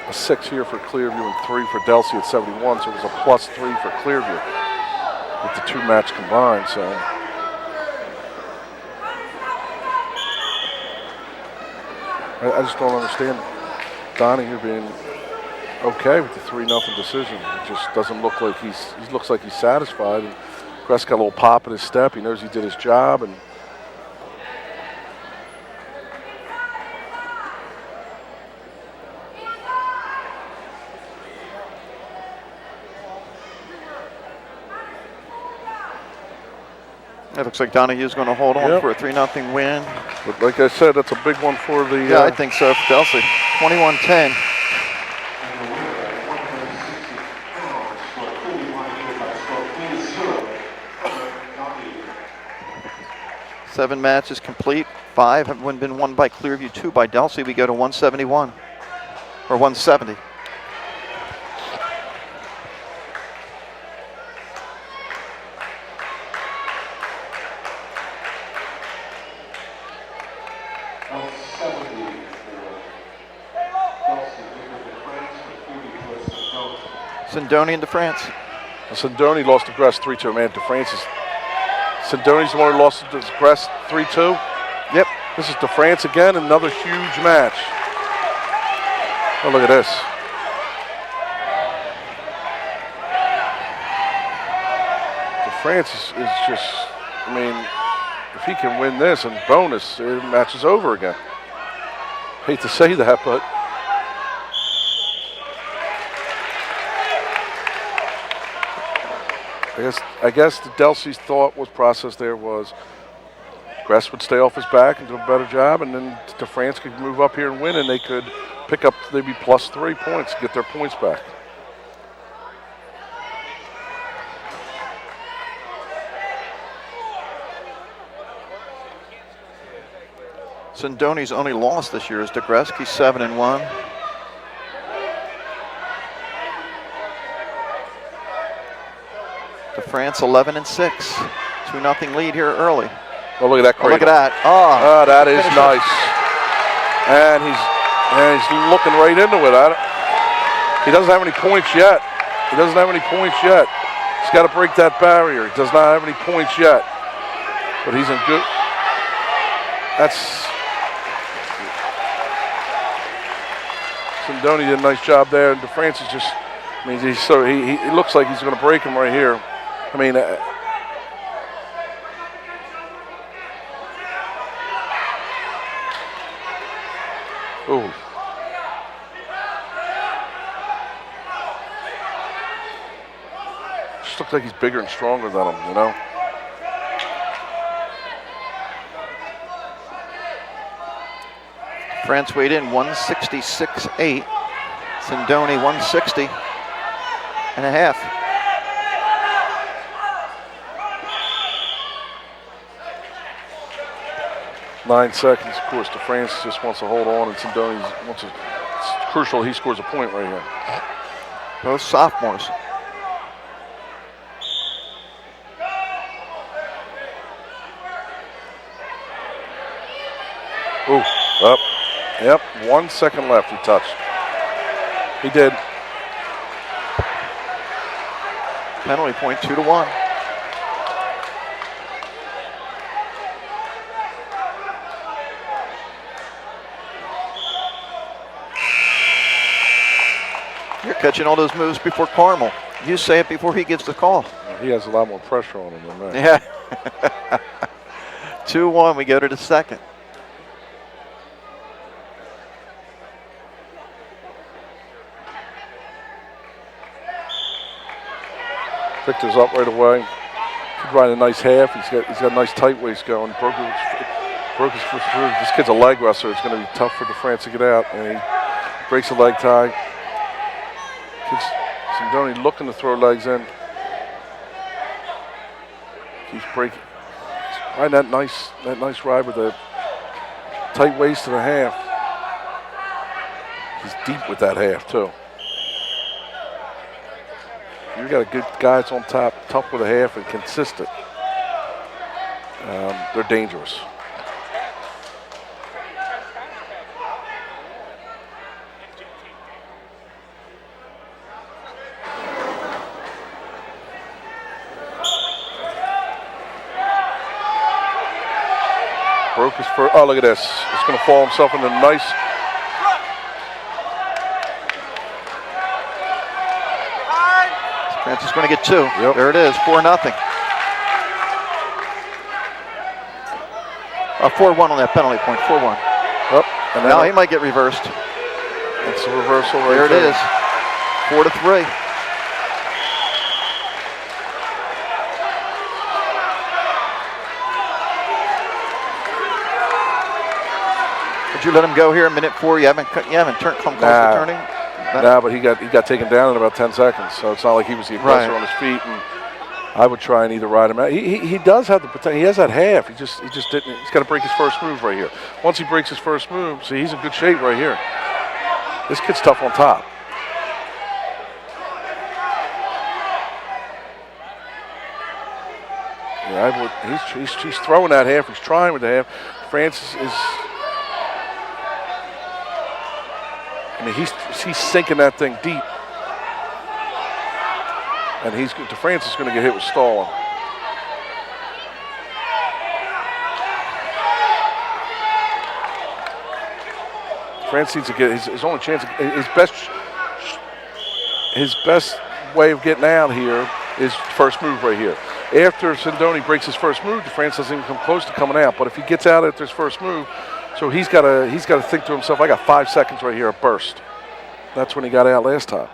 a 6 here for Clearview and 3 for Delsea at 71. So it was a +3 for Clearview with the 2 match combined. So I just don't understand Donahue being okay with the 3-0 decision. It just doesn't look like he looks like he's satisfied. And Gress got a little pop in his step. He knows he did his job. And It looks like Donahue's going to hold on for a 3-0 win. but like I said, that's a big one for the. Yeah, I think so for Delsea. 21-10. Seven matches complete. 5 have been won by Clearview, 2 by Delsea. We go to 171 or 170. Sindonian to France. Sindoni lost to Gress 3-2. Man, to Francis. Sindoni's the one who lost to Gress 3-2. Yep. This is to France again, another huge match. Oh, look at this. De France is just, I mean, if he can win this and bonus, the match is over again. Hate to say that, but I guess the Delsea's thought process there was Gress would stay off his back and do a better job, and then DeFrance could move up here and win, and they could pick up maybe +3 points, get their points back. Sindoni's only loss this year is to Gress. He's 7-1. DeFrance 11-6. 2-0 lead here early. Oh, look at that! Oh, look at that! Oh, that is nice. And he's looking right into it. He doesn't have any points yet. He's got to break that barrier. He does not have any points yet. But he's in good. Sindoni did a nice job there, and DeFrance is just. I mean, he looks like he's going to break him right here. I mean. Ooh. Just looks like he's bigger and stronger than him, you know? France weighed in 166.8. Sindoni 160.5. 9 seconds, of course. DeFrance just wants to hold on, and Sindoni wants to. It's crucial he scores a point right here. Both sophomores. Ooh, up. Yep, 1 second left. He touched. He did. Penalty point 2-1. You're catching all those moves before Carmel. You say it before he gives the call. He has a lot more pressure on him than that. Yeah. 2-1, we go to the second. Victor's up right away. Could ride a nice half. He's got a nice tight waist going. Broke his first move. This kid's a leg wrestler. It's going to be tough for DeFrance to get out, and he breaks a leg tie. Sindoni looking to throw legs in. Keeps breaking. Riding that nice ride with a tight waist and a half. He's deep with that half too. You got a good guy that's on top, tough with a half and consistent. They're dangerous. Broke his first. Oh, look at this. He's going to fall himself into a nice. France is going to get 2. Yep. There it is, 4-0. 4-1 on that penalty point, 4-1. Yep. And now he might get reversed. It's a reversal right there. There it is, 4-3. Did you let him go here in minute 4? You haven't come close to turning? Nah, but he got taken down in about 10 seconds, so it's not like he was the aggressor on his feet. And I would try and either ride him out. He does have the potential. He has that half. He just didn't. He's got to break his first move right here. Once he breaks his first move, see, he's in good shape right here. This kid's tough on top. Yeah, he's throwing that half. He's trying with the half. Francis is. I mean, he's sinking that thing deep. And DeFrance is going to get hit with stalling. France needs to get his only chance. His best way of getting out here is first move right here. After Sindoni breaks his first move, DeFrance doesn't even come close to coming out. But if he gets out after his first move, so he's got to think to himself, I got 5 seconds right here, a burst. That's when he got out last time.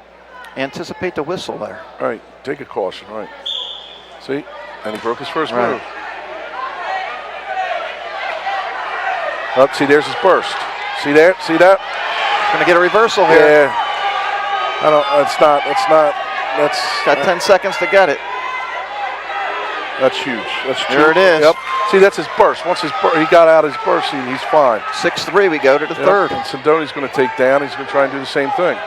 Anticipate the whistle there. All right, take a caution, all right. See? And he broke his first Right. move. Oh, see, there's his burst. See that? See that? Going to get a reversal here. Yeah. That's Got 10 seconds to get it. That's huge. That's huge. There it is. Yep. See, that's his burst. Once he got out his burst, he's fine. 6-3, we go to the Yep. third. And Sindoni's going to take down. He's going to try and do the same thing.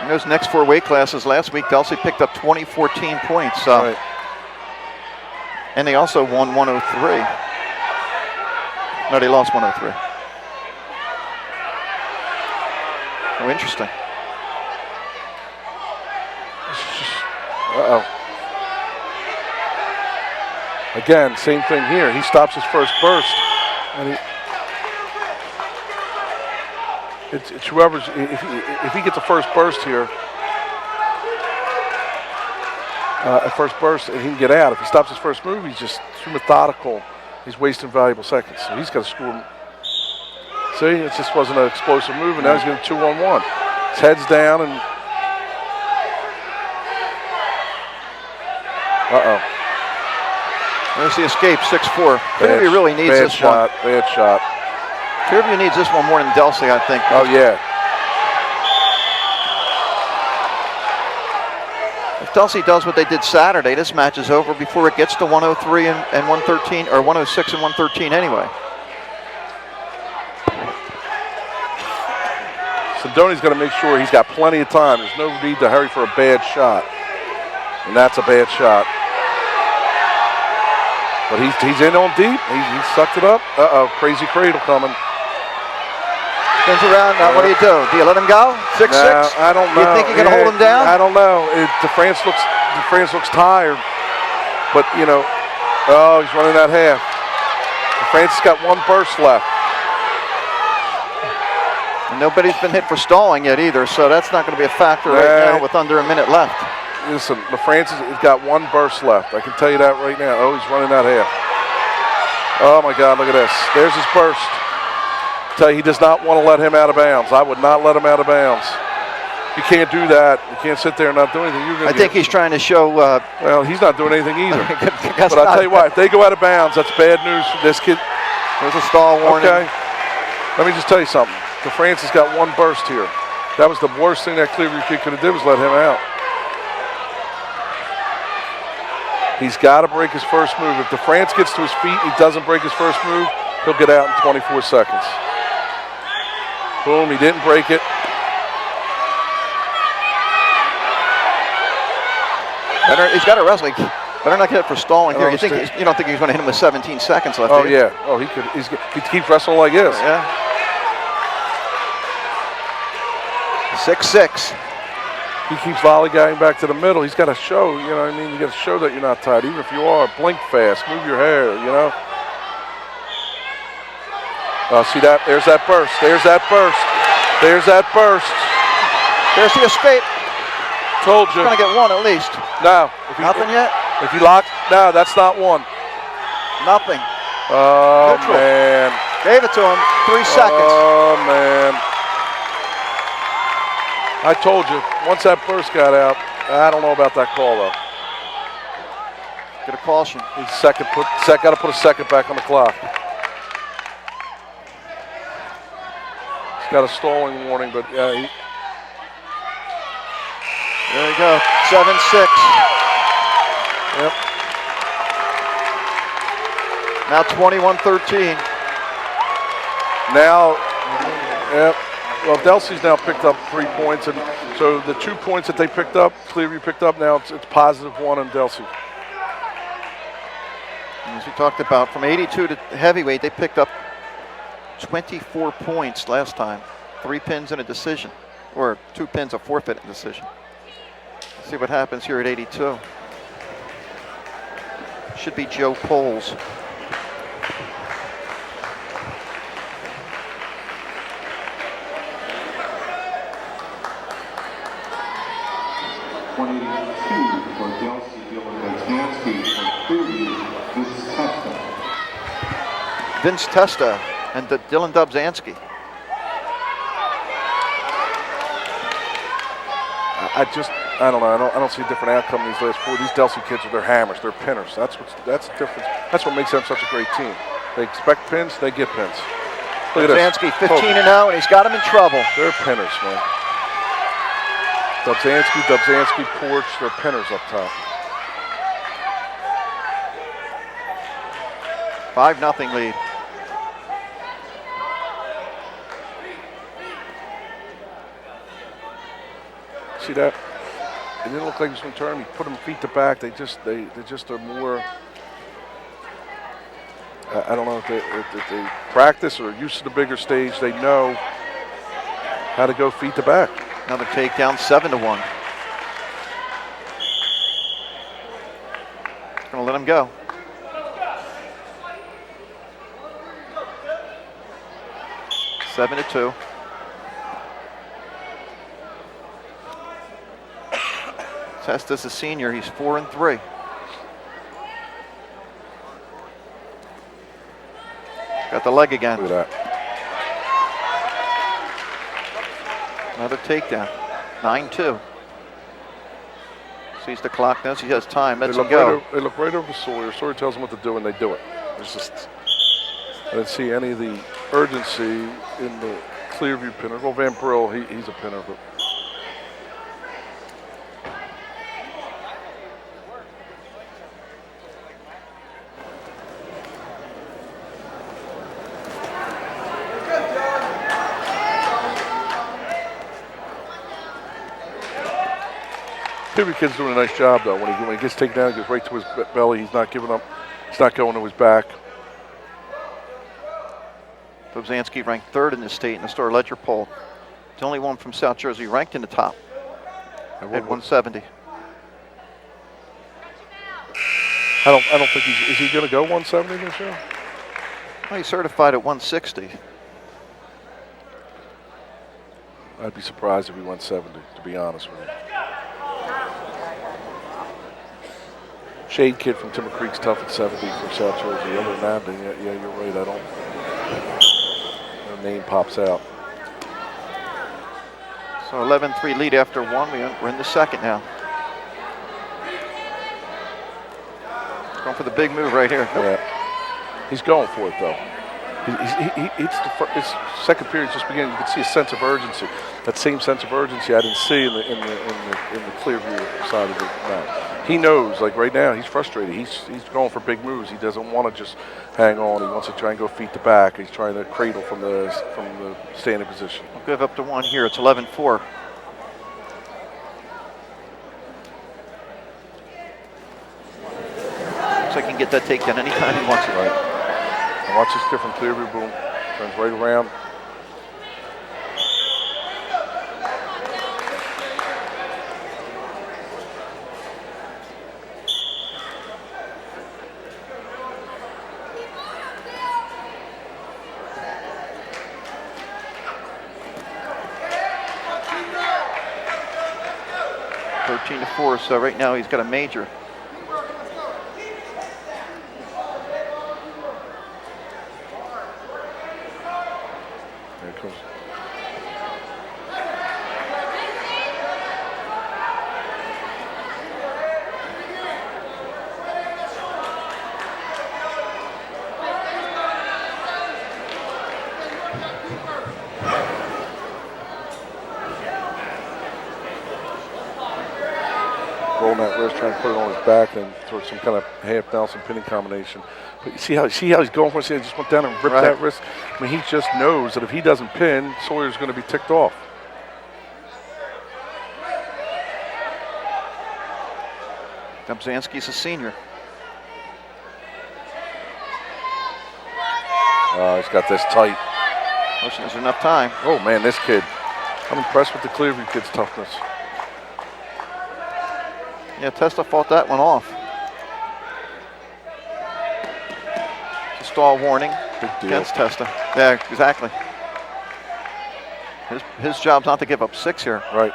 In those next 4 weight classes last week, Delsea picked up 14 points. Right. And they also won 103. No, they lost 103. Oh, interesting. Uh-oh. Again, same thing here. He stops his first burst, and it's whoever's. If he gets a first burst here, a first burst, and he can get out. If he stops his first move, he's just too methodical. He's wasting valuable seconds. So he's got to score. See, it just wasn't an explosive move, and now he's getting 2-on-1. His head's down, and There's the escape, 6-4. Clearview really needs bad this shot, one. Bad shot. Clearview needs this one more than Delsea, I think. Oh yeah. If Delsea does what they did Saturday, this match is over before it gets to 103 and 113, or 106 and 113 anyway. Sindoni's got to make sure he's got plenty of time. There's no need to hurry for a bad shot. And that's a bad shot. But he's in on deep. He sucked it up. Uh-oh, crazy cradle coming. Spins around, now what do? Do you let him go? 6-6? No, I don't know. You think you can hold him down? I don't know. DeFrance looks tired. But, you know, he's running that half. DeFrance has got one burst left. And nobody's been hit for stalling yet either, so that's not going to be a factor right now with under a minute left. Listen, LaFrance has got one burst left. I can tell you that right now. Oh, he's running that half. Oh, my God, look at this. There's his burst. I tell you, he does not want to let him out of bounds. I would not let him out of bounds. You can't do that. You can't sit there and not do anything. I think he's trying to show... well, he's not doing anything either. But I'll tell you what, if they go out of bounds, that's bad news for this kid. There's a stall warning. Okay. Let me just tell you something. DeFrance has got one burst here. That was the worst thing that Clearview kid could have did was let him out. He's got to break his first move. If DeFrance gets to his feet and he doesn't break his first move, he'll get out in 24 seconds. Boom, he didn't break it. He's got to wrestle. Better not get it for stalling here. You don't think he's going to hit him with 17 seconds left? Oh, yeah. Oh, he could. He keeps wrestling like this. Yeah. 6-6. He keeps lollygagging back to the middle. He's got to show, you know what I mean? You got to show that you're not tired. Even if you are, blink fast, move your hair, you know? See that? There's that burst. There's that burst. There's that burst. There's the escape. Told you. He's going to get one at least. No. Nothing yet? If he locks, no, that's not one. Nothing. Oh, Neutral. man. Gave it to him. 3 seconds. Oh, man. I told you, once that burst got out, I don't know about that call, though. Get a caution. He's got to put a second back on the clock. He's got a stalling warning, but yeah. There you go. 7-6. Yep. Now 21-13. Now, yep. Well, Delsea's now picked up 3 points, and so the 2 points that they picked up, Clearview picked up, now it's +1 on Delsea. As we talked about, from 82 to heavyweight, they picked up 24 points last time. 3 pins and a decision, or 2 pins, a forfeit and decision. Let's see what happens here at 82. Should be Joe Poles. 182 for Delsea, Dansky for Clearview, Testa. Vince Testa and Dylan Dubzansky. I don't know. I don't see a different outcome in these last four. These Delsea kids are their hammers, they're pinners. That's the difference. That's what makes them such a great team. They expect pins, they get pins. Look at Dubzansky 15-0, and he's got him in trouble. They're pinners, man. Dubzansky, Porch, they're pinners up top. 5-0 lead. See that? It didn't look like he was going to turn. He put them feet to back. They just are more. I don't know if they practice or used to the bigger stage. They know how to go feet to back. Another takedown, 7-1. Gonna let him go. Seven to 2. Testa's a senior. He's 4-3. Got the leg again. Look at that. Another takedown. 9-2. Sees the clock, knows he has time. Lets him go. They look right over Sawyer. Sawyer tells them what to do, and they do it. It's just, I didn't see any of the urgency in the Clearview pinner. Well, Van Brill, he's a pinner, but. Clearview kid's doing a nice job though. When he gets taken down, he goes right to his belly. He's not giving up. He's not going to his back. Dubzansky ranked 3rd in the state in the Star Ledger poll. He's the only one from South Jersey ranked in the top at 170. I don't think is he going to go 170 this year? Well, he's certified at 160. I'd be surprised if he went 70, to be honest with you. Shade kid from Timber Creek's tough at 70 for South Jersey. Other than that, yeah, you're right. No name pops out. So 11-3 lead after 1. We're in the second now. Going for the big move right here. Yeah, he's going for it though. His second period just beginning. You can see a sense of urgency. That same sense of urgency I didn't see in the Clearview side of the match. He knows, like right now, he's frustrated. He's going for big moves. He doesn't want to just hang on. He wants to try and go feet to back. He's trying to cradle from the standing position. We'll give up to 1 here. It's 11-4. Looks like he can get that takedown anytime he wants it. Right. And watch this kid from Clearview, boom. Turns right around. To 4, so right now he's got a major. There it comes. Rolling that wrist, trying to put it on his back, and throw some kind of half Nelson pinning combination. But you see how he's going for it? See, he just went down and ripped that wrist. I mean, he just knows that if he doesn't pin, Sawyer's going to be ticked off. Dubzansky's a senior. He's got this tight. Listen, there's enough time. Oh man, this kid. I'm impressed with the Clearview kid's toughness. Yeah, Testa fought that one off. It's a stall warning against Testa. Yeah, exactly. His job's not to give up 6 here. Right.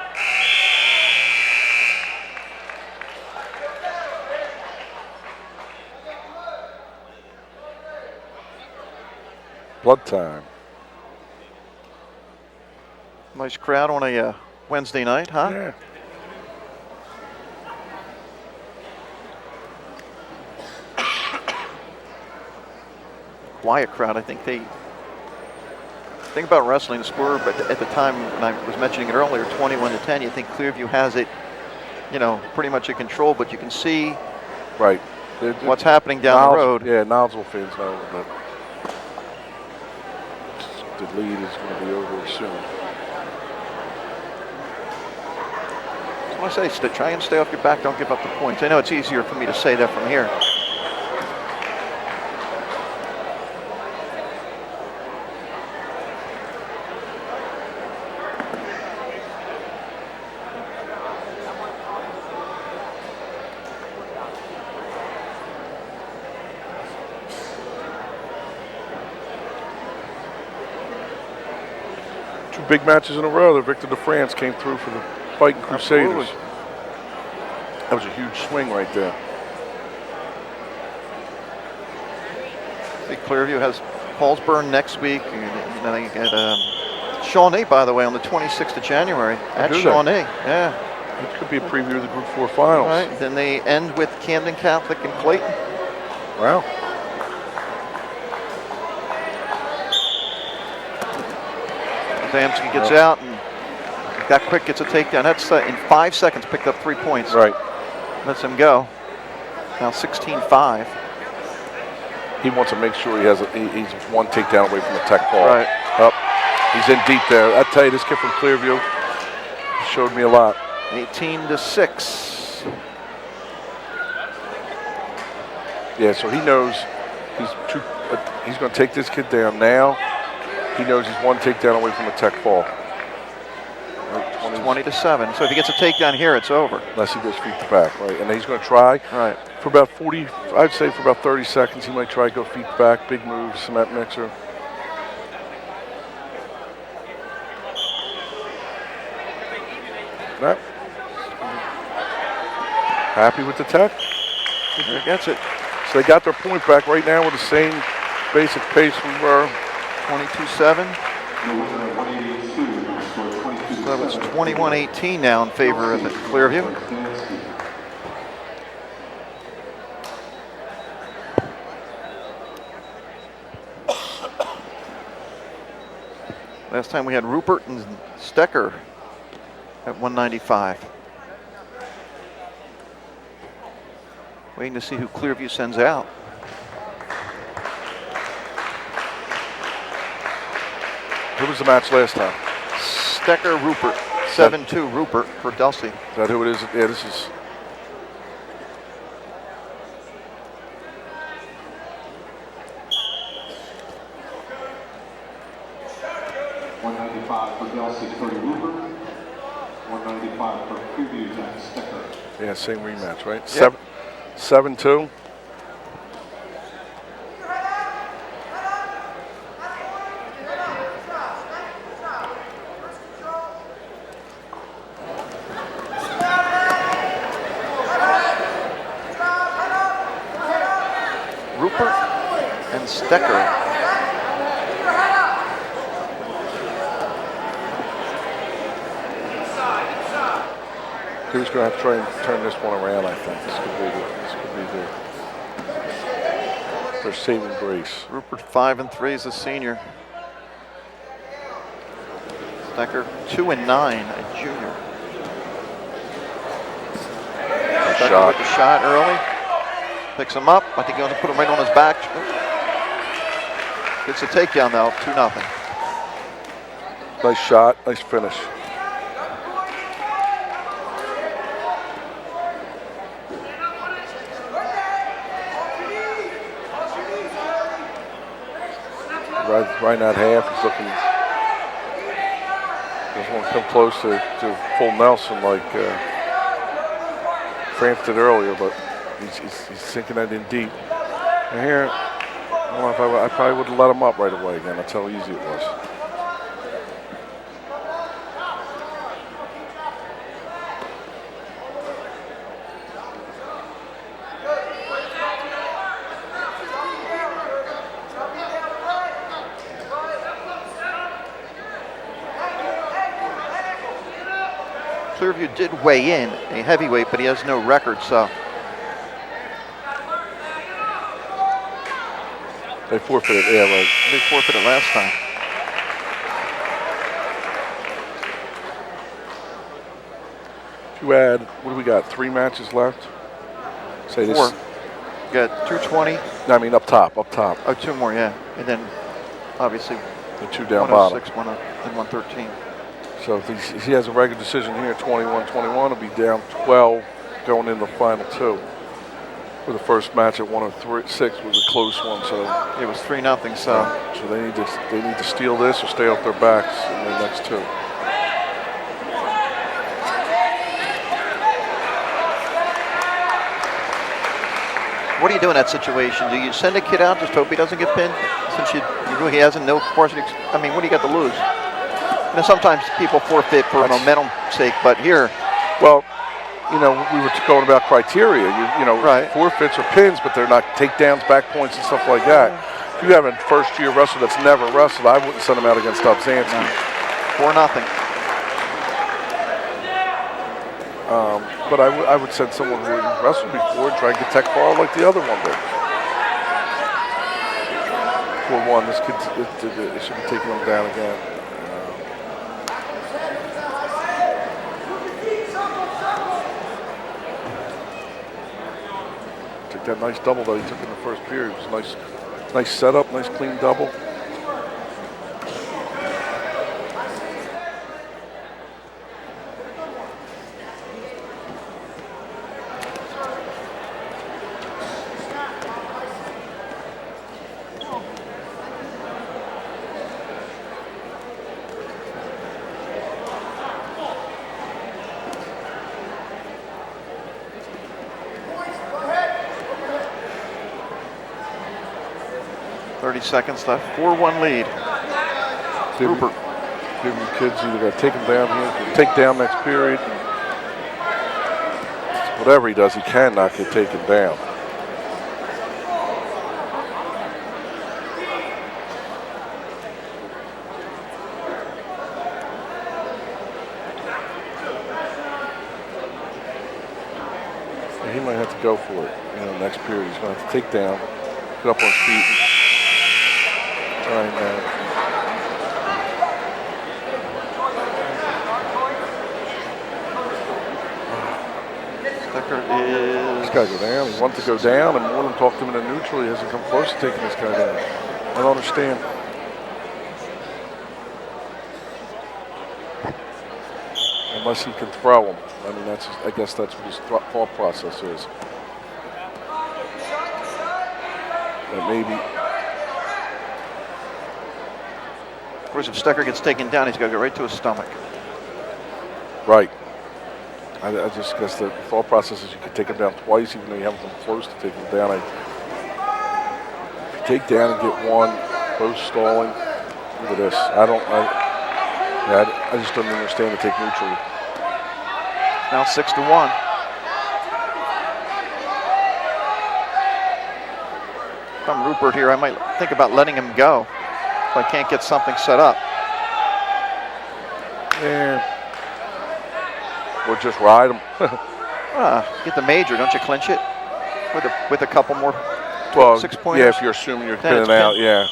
flood time. Nice crowd on a Wednesday night, huh? Yeah. Quiet crowd. I think they think about wrestling. The score, but at the time when I was mentioning it earlier, 21-10. You think Clearview has it, pretty much in control, but you can see Right. what's happening down the road. Yeah, Nilesville fans know that the lead is going to be over soon. I want to say, try and stay off your back. Don't give up the points. I know it's easier for me to say that from here. Two big matches in a row. The Victor de France came through for the Fighting Crusaders. Absolutely. That was a huge swing right there. I think Clearview has Paulsburn next week. And then they get Shawnee, by the way, on the 26th of January at Shawnee. Yeah. It could be a preview of the Group 4 finals. Right. Then they end with Camden Catholic and Clayton. Wow. Adamski gets out and that quick gets a takedown. That's in 5 seconds picked up 3 points. Right. Lets him go. Now 16-5. He wants to make sure he's one takedown away from the tech ball. Right. Up. He's in deep there. I tell you, this kid from Clearview showed me a lot. 18-6. Yeah, so he knows he's going to take this kid down now. He knows he's one takedown away from a tech fall. 20-7. So if he gets a takedown here, it's over. Unless he goes feet to back, right? And he's going to try. Right. For about 40, I'd say for about 30 seconds, he might try to go feet back, big move, cement mixer. Yep. Happy with the tech. There gets it. So they got their point back right now with the same basic pace we were. 22-7. So it's 21-18 now in favor of Clearview. Last time we had Rupert and Stecker at 195. Waiting to see who Clearview sends out. Who was the match last time? Stecker, Rupert. 7-2 Rupert for Delsea. Is that who it is? Yeah, this is. $195 for Delsea for Rupert. $195 for Clearview and Stecker. Yeah, same rematch, right? Yep. 7-2. Rupert and Stecker. Who's going to have to try and turn this one around, I think. This could be their saving grace. Rupert 5-3 is a senior. Stecker 2-9, a junior. Stecker Shot. with the shot early. Picks him up. I think he wants to put him right on his back. Gets a takedown though, 2-0. Nice shot, nice finish. Right in that half, he's looking, doesn't want to come close to full Nelson like France did earlier, but he's sinking that in deep. And here, I don't know if I probably would have let him up right away again. That's how easy it was. Clearview did weigh in a heavyweight, but he has no record, so. They forfeited, yeah, right. They forfeited last time. If you add, what do we got? 3 matches left? Say 4. this. You got 220. I mean, up top. Oh, 2 more, yeah. And then, obviously, The 2 down bottom. 106, 113. So if he has a regular decision here, 21-21, he'll be down 12 going into the final 2. For the first match at 106 was a close one, so It was 3-0, so. so they need to steal this or stay off their backs in the next 2. What do you do in that situation? Do you send a kid out, just hope he doesn't get pinned? Since he hasn't no varsity. I mean, what do you got to lose? You know, sometimes people forfeit for momentum sake, but here. Well, you know, we were going about criteria. You know, right. Forfeits or pins, but they're not takedowns, back points, and stuff like that. If you have a first-year wrestler that's never wrestled, I wouldn't send him out against Delsea. No. 4-0. But I would send someone who hadn't wrestled before and try and get tech far like the other one did. 4-1, this kid it should be taking him down again. Took that nice double that he took in the first period. It was a nice setup, nice clean double. Seconds left. 4-1 lead. Rupert. Give your kids either got to take him down here, take down next period. Whatever he does, he cannot get taken down. And he might have to go for it. You know, next period he's going to have to take down, get up on his feet. Right now. Stecker is. This guy go down. He wants to go down, and Moreland talked to him in a neutral. He hasn't come close to taking this guy down. I don't understand. Unless he can throw him. I mean, I guess that's what his thought process is. And maybe. Of course, if Stecker gets taken down, he's got to go right to his stomach. Right. I just guess the thought process is you could take him down twice, even though you haven't come close to taking him down. If you take down and get one, both stalling, look at this. I just don't understand the take neutrally. Now 6-1. If I'm Rupert here, I might think about letting him go if I can't get something set up. Yeah. Or just ride him. Get the major, don't you clinch it? With a couple more 6 pointers? Yeah, if you're assuming you're pinning out, yeah.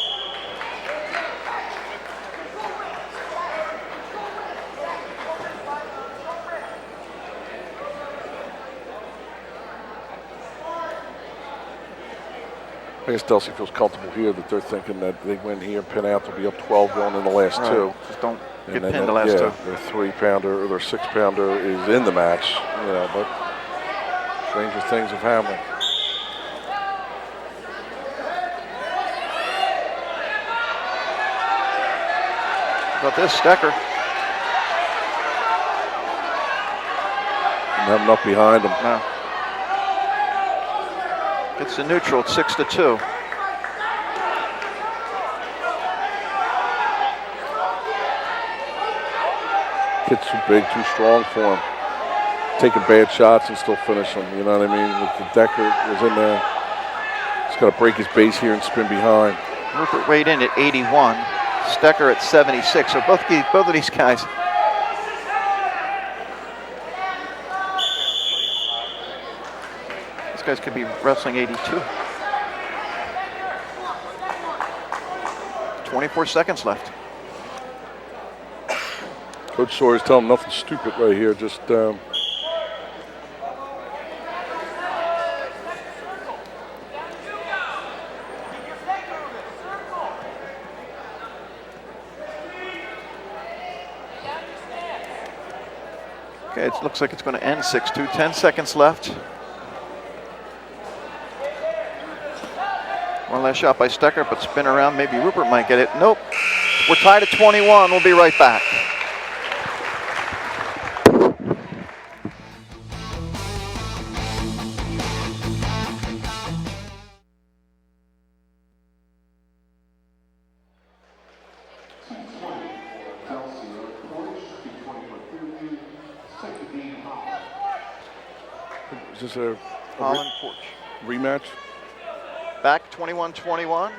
I guess Delsea feels comfortable here that they're thinking that they win here, pin out, they'll be up 12 going in the last 2. Just don't get And pinned the last 2. Their 3-pounder or their 6-pounder is in the match, you know, but stranger things have happened. How about this, Stecker? And having up behind them. No. It's the neutral, it's 6-2. Kid's too big, too strong for him. Taking bad shots and still finish them, you know what I mean? With the Decker was in there. He's got to break his base here and spin behind. Rupert weighed in at 81. Stecker at 76. So both of these guys guys could be wrestling 82. 24 seconds left. Coach Sawyer's telling him nothing stupid right here. Just Okay, it looks like it's going to end 6-2. 10 seconds left. One last shot by Stecker, but spin around. Maybe Rupert might get it. Nope. We're tied at 21. We'll be right back. is this a Holland Porch. rematch? Back 21-21.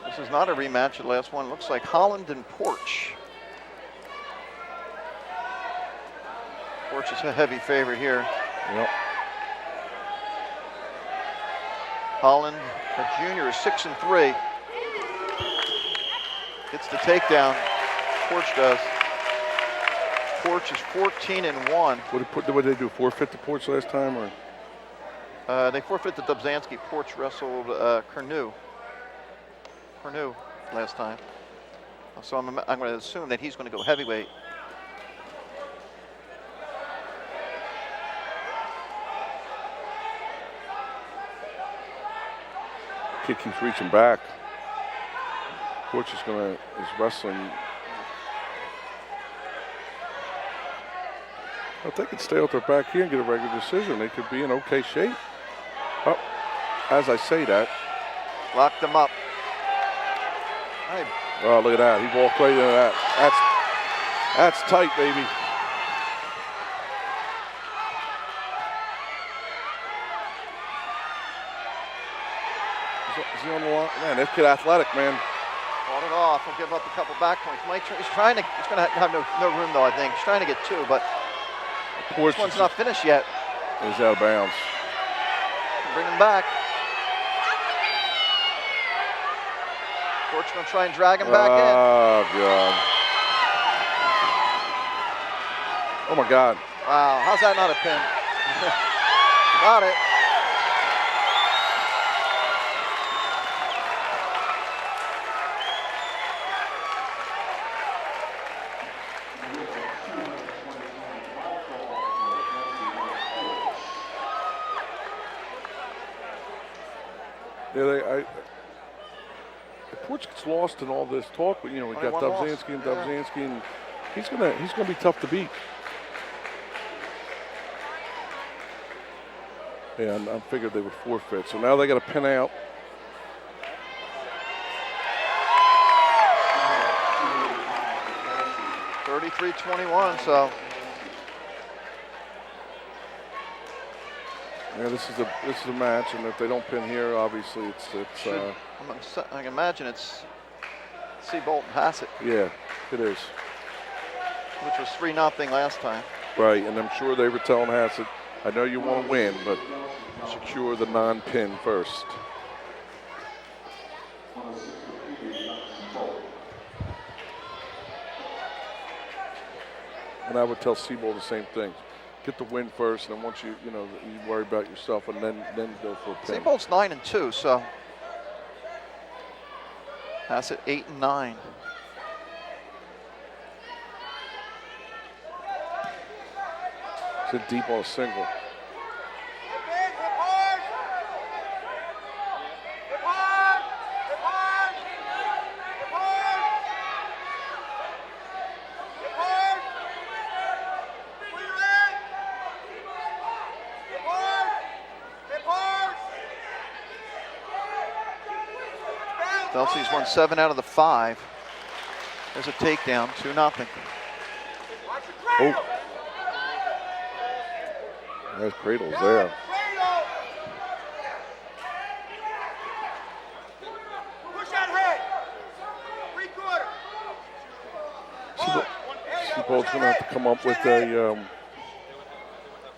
This is not a rematch. The last one looks like Holland and Porch. Porch is a heavy favorite here. Yep. Holland, a junior, is 6-3. Gets the takedown. Porch does. Porch is 14-1. What did they do? Forfeit the Porch last time, or? They forfeit the Dubzansky. Porch wrestled Cornu last time. So I'm going to assume that he's going to go heavyweight. Kid keeps reaching back. Porch is wrestling. If they could stay out there back here and get a regular decision, they could be in okay shape. Oh, as I say that. Locked them up. Hey. Oh, look at that. He walked right into that. That's tight, baby. Is he on the line? Man, this kid athletic, man. Fought it off. He'll give up a couple back points. He's going to have no room, though, I think. He's trying to get two, but this one's not finished yet. He's out of bounds. Bring him back. Porch going to try and drag him back in. Oh, God. Oh, my God. Wow, how's that not a pin? Got it. Yeah, Porch gets lost in all this talk, but we got Dubzansky and Dubzansky, and he's gonna be tough to beat. Yeah, I figured they would forfeit, so now they got to pin out. $33-21, so. Yeah, this is a match, and if they don't pin here, obviously it's. I can imagine it's Seabolt and Hassett. Yeah, it is. Which was 3-0 last time. Right, and I'm sure they were telling Hassett, I know you want to win, but secure the non-pin first. And I would tell Seabolt the same thing. Get the win first, and then once you worry about yourself, and then go for a pin. Seabolt's 9-2, so Hassett 8-9. Sit deep on a single. Delsea's won 7 out of the 5. There's a takedown, 2-0. Oh. Nice cradles there. Seabolt's going to have to come up with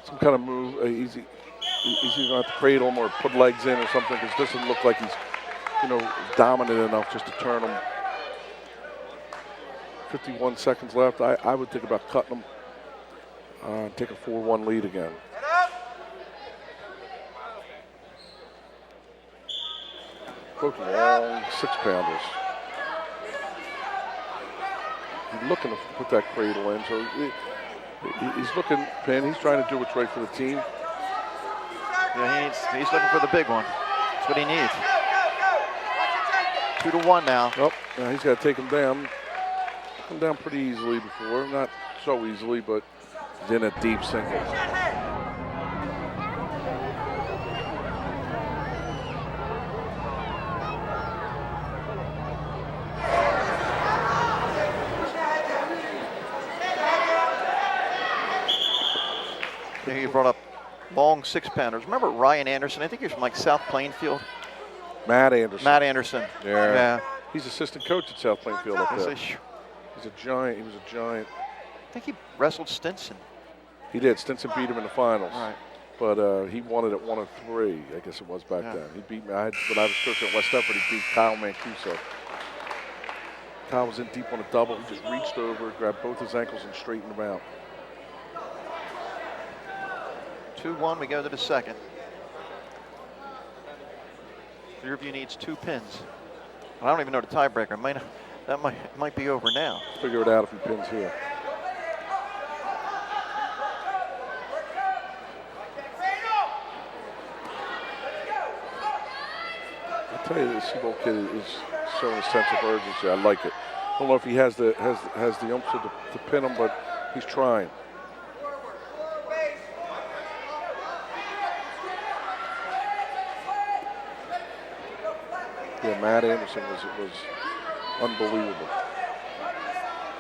some kind of move. he's either going to have to cradle him or put legs in or something, because it doesn't look like he's, dominant enough just to turn him. 51 seconds left. I would think about cutting him. Take a 4-1 lead again. Both long 6-pounders. He's looking to put that cradle in, so he's looking, Penn, he's trying to do what's right for the team. Yeah, he's looking for the big one. That's what he needs. 2-1 now. Oh, now he's got to take him down. Took him down pretty easily before. Not so easily, but he's in a deep single. You brought up long 6-pounders. Remember Ryan Anderson? I think he was from like South Plainfield. Matt Anderson. Matt Anderson. Yeah. He's assistant coach at South Plainfield up there. He's a giant. He was a giant. I think he wrestled Stinson. He did. Stinson beat him in the finals. All right. But he won it at 103, I guess it was back then. He beat me. When I was coaching at West Effort, he beat Kyle Mancuso. Kyle was in deep on a double. He just reached over, grabbed both his ankles, and straightened him out. 2-1, we go to the second. Clearview needs 2 pins. I don't even know the tiebreaker. That might be over now. Figure it out if he pins here. I tell you, this Seabold kid is showing a sense of urgency. I like it. I don't know if he has the oomph to pin him, but he's trying. Yeah, Matt Anderson was unbelievable.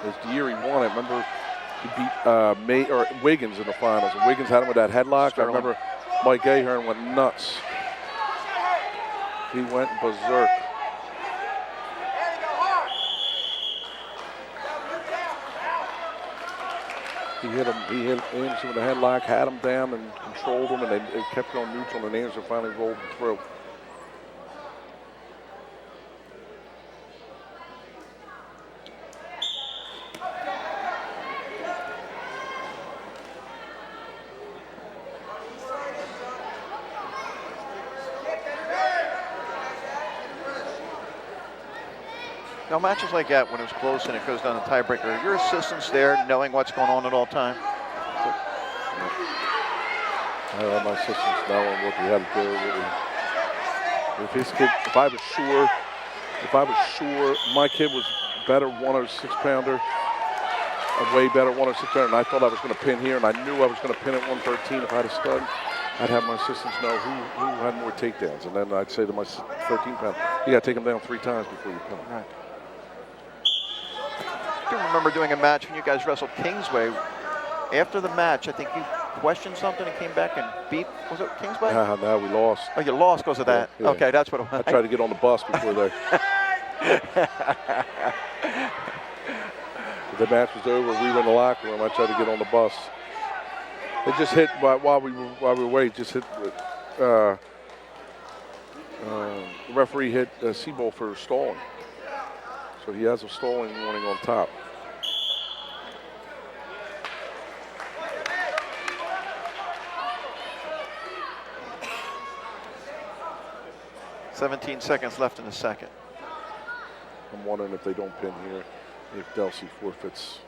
It was the year he won it. Remember, he beat Wiggins in the finals, and Wiggins had him with that headlock. Sterling. I remember Mike Ahern went nuts. He went berserk. He hit Anderson with a headlock, had him down, and controlled him, and they kept going neutral, and Anderson finally rolled him through. Now, matches like that, when it's close and it goes down to tiebreaker, are your assistants there knowing what's going on at all time? I have my assistants knowing what we had to do. If I was sure my kid was better 106-pounder, a way better 106-pounder, and I thought I was going to pin here, and I knew I was going to pin at 113 if I had a stud, I'd have my assistants know who had more takedowns, and then I'd say to my 13-pounder, you got to take them down 3 times before you pin them. Right. I do remember doing a match when you guys wrestled Kingsway. After the match, I think you questioned something and came back and beat, was it Kingsway? No, we lost. Oh, you lost because of that? Yeah. Okay, that's what it was. I tried to get on the bus before the match was over. We were in the locker room. I tried to get on the bus. It just hit while we were away. Just hit. The referee hit Seabold for stalling, so he has a stalling warning on top. "17 seconds left in the second. I'm wondering if they don't pin here, if Delsea forfeits.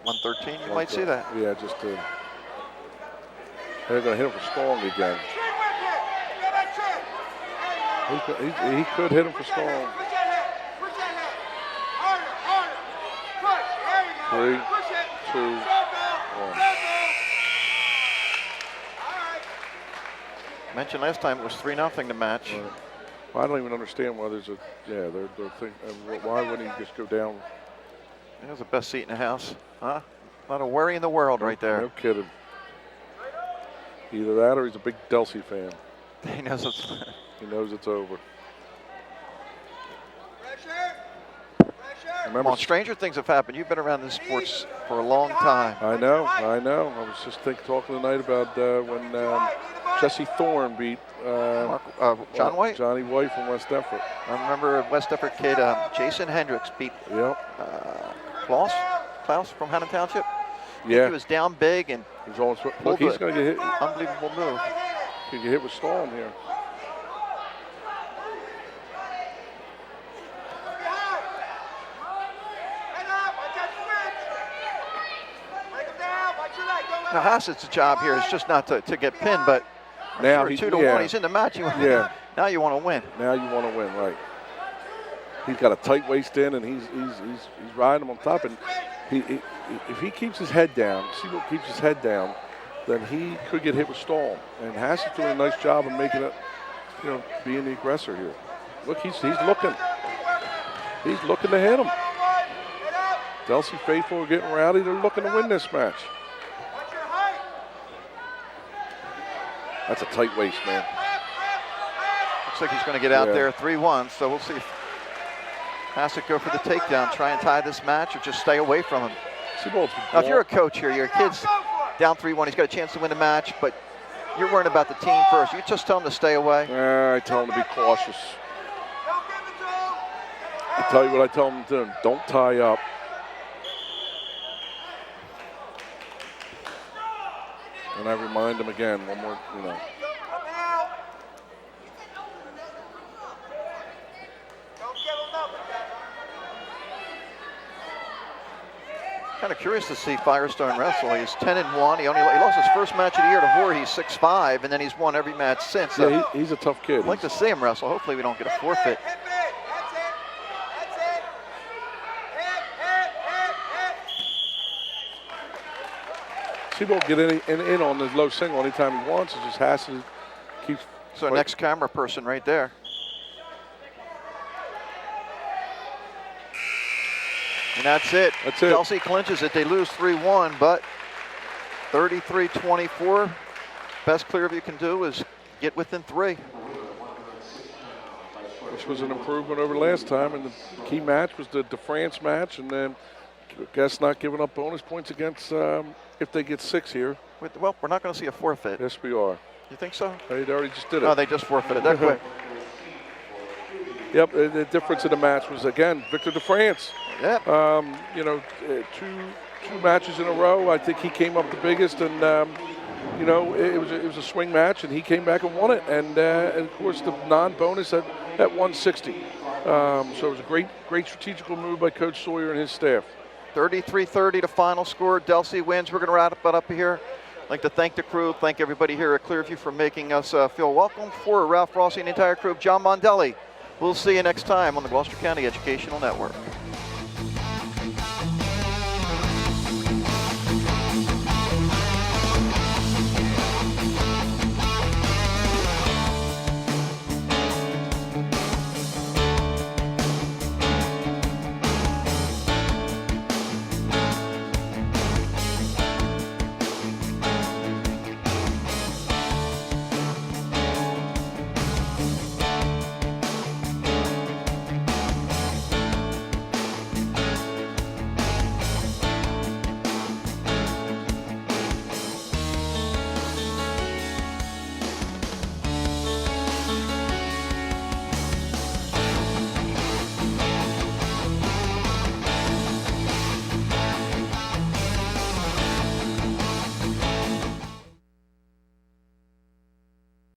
113, you might see that. Yeah, just they're going to hit him for stalling again. He could hit him for stalling. 3, 2, 1. Mentioned last time it was 3-0 the match. Right. Well, I don't even understand why there's they're thinking, why wouldn't he just go down? That's the best seat in the house, huh? Not a worry in the world right there. No kidding. Either that or he's a big Delsea fan. He knows it's. He knows it's over. Remember, Well, stranger things have happened. You've been around this sports for a long time. I know. I was just talking tonight about when Jesse Thorne beat John White? Johnny White from West Effort. I remember a West Effort kid, Jason Hendricks, beat Klaus from Hannon Township. Yeah. He was down big and He's almost, look, he's going to get hit. Unbelievable move. He can get hit with Storm here. Now Hassett's job here is just not to get pinned, but now sure, 2-1. He's in the match. Now you want to win. Now you want to win, right? He's got a tight waist in, and he's riding him on top. And if he keeps his head down, Siebel keeps his head down, then he could get hit with Storm. And Hassett's doing a nice job of making it, being the aggressor here. Look, he's looking. He's looking to hit him. Delsea faithful are getting rowdy. They're looking to win this match. That's a tight waist, man. Looks like he's going to get out there 3-1, so we'll see if Hassett go for the takedown, try and tie this match, or just stay away from him. Now, if you're a coach here, your kid's down 3-1, he's got a chance to win the match, but you're worrying about the team first. You just tell him to stay away? I tell him to be cautious. I tell you what I tell him to do. Don't tie up. And I remind him again, one more, Kind of curious to see Firestone wrestle. He's 10-1. He lost his first match of the year to Voorhees 6-5, and then he's won every match since. Yeah, he's a tough kid. I'd like to see him wrestle. Hopefully we don't get a forfeit. Siebel get in on the low single anytime he wants. It just has to keep. So next camera person right there. And that's it. That's it. Delsea clinches it. They lose 3-1, but 33-24. Best Clearview can do is get within 3. Which was an improvement over last time. And the key match was the France match. And then I guess not giving up bonus points against if they get 6 here. Well, we're not going to see a forfeit. Yes, we are. You think so? They already just did it. Oh, they just forfeited that quick. Yep, the difference in the match was, again, Victor de France. Yep. Two matches in a row. I think he came up the biggest, and it was a swing match, and he came back and won it. And of course, the non-bonus at 160. So it was a great strategical move by Coach Sawyer and his staff. 33-30 the final score. Delsea wins. We're going to wrap it up here. I'd like to thank the crew, thank everybody here at Clearview for making us feel welcome. For Ralph Rossi and the entire crew of John Mondelli. We'll see you next time on the Gloucester County Educational Network.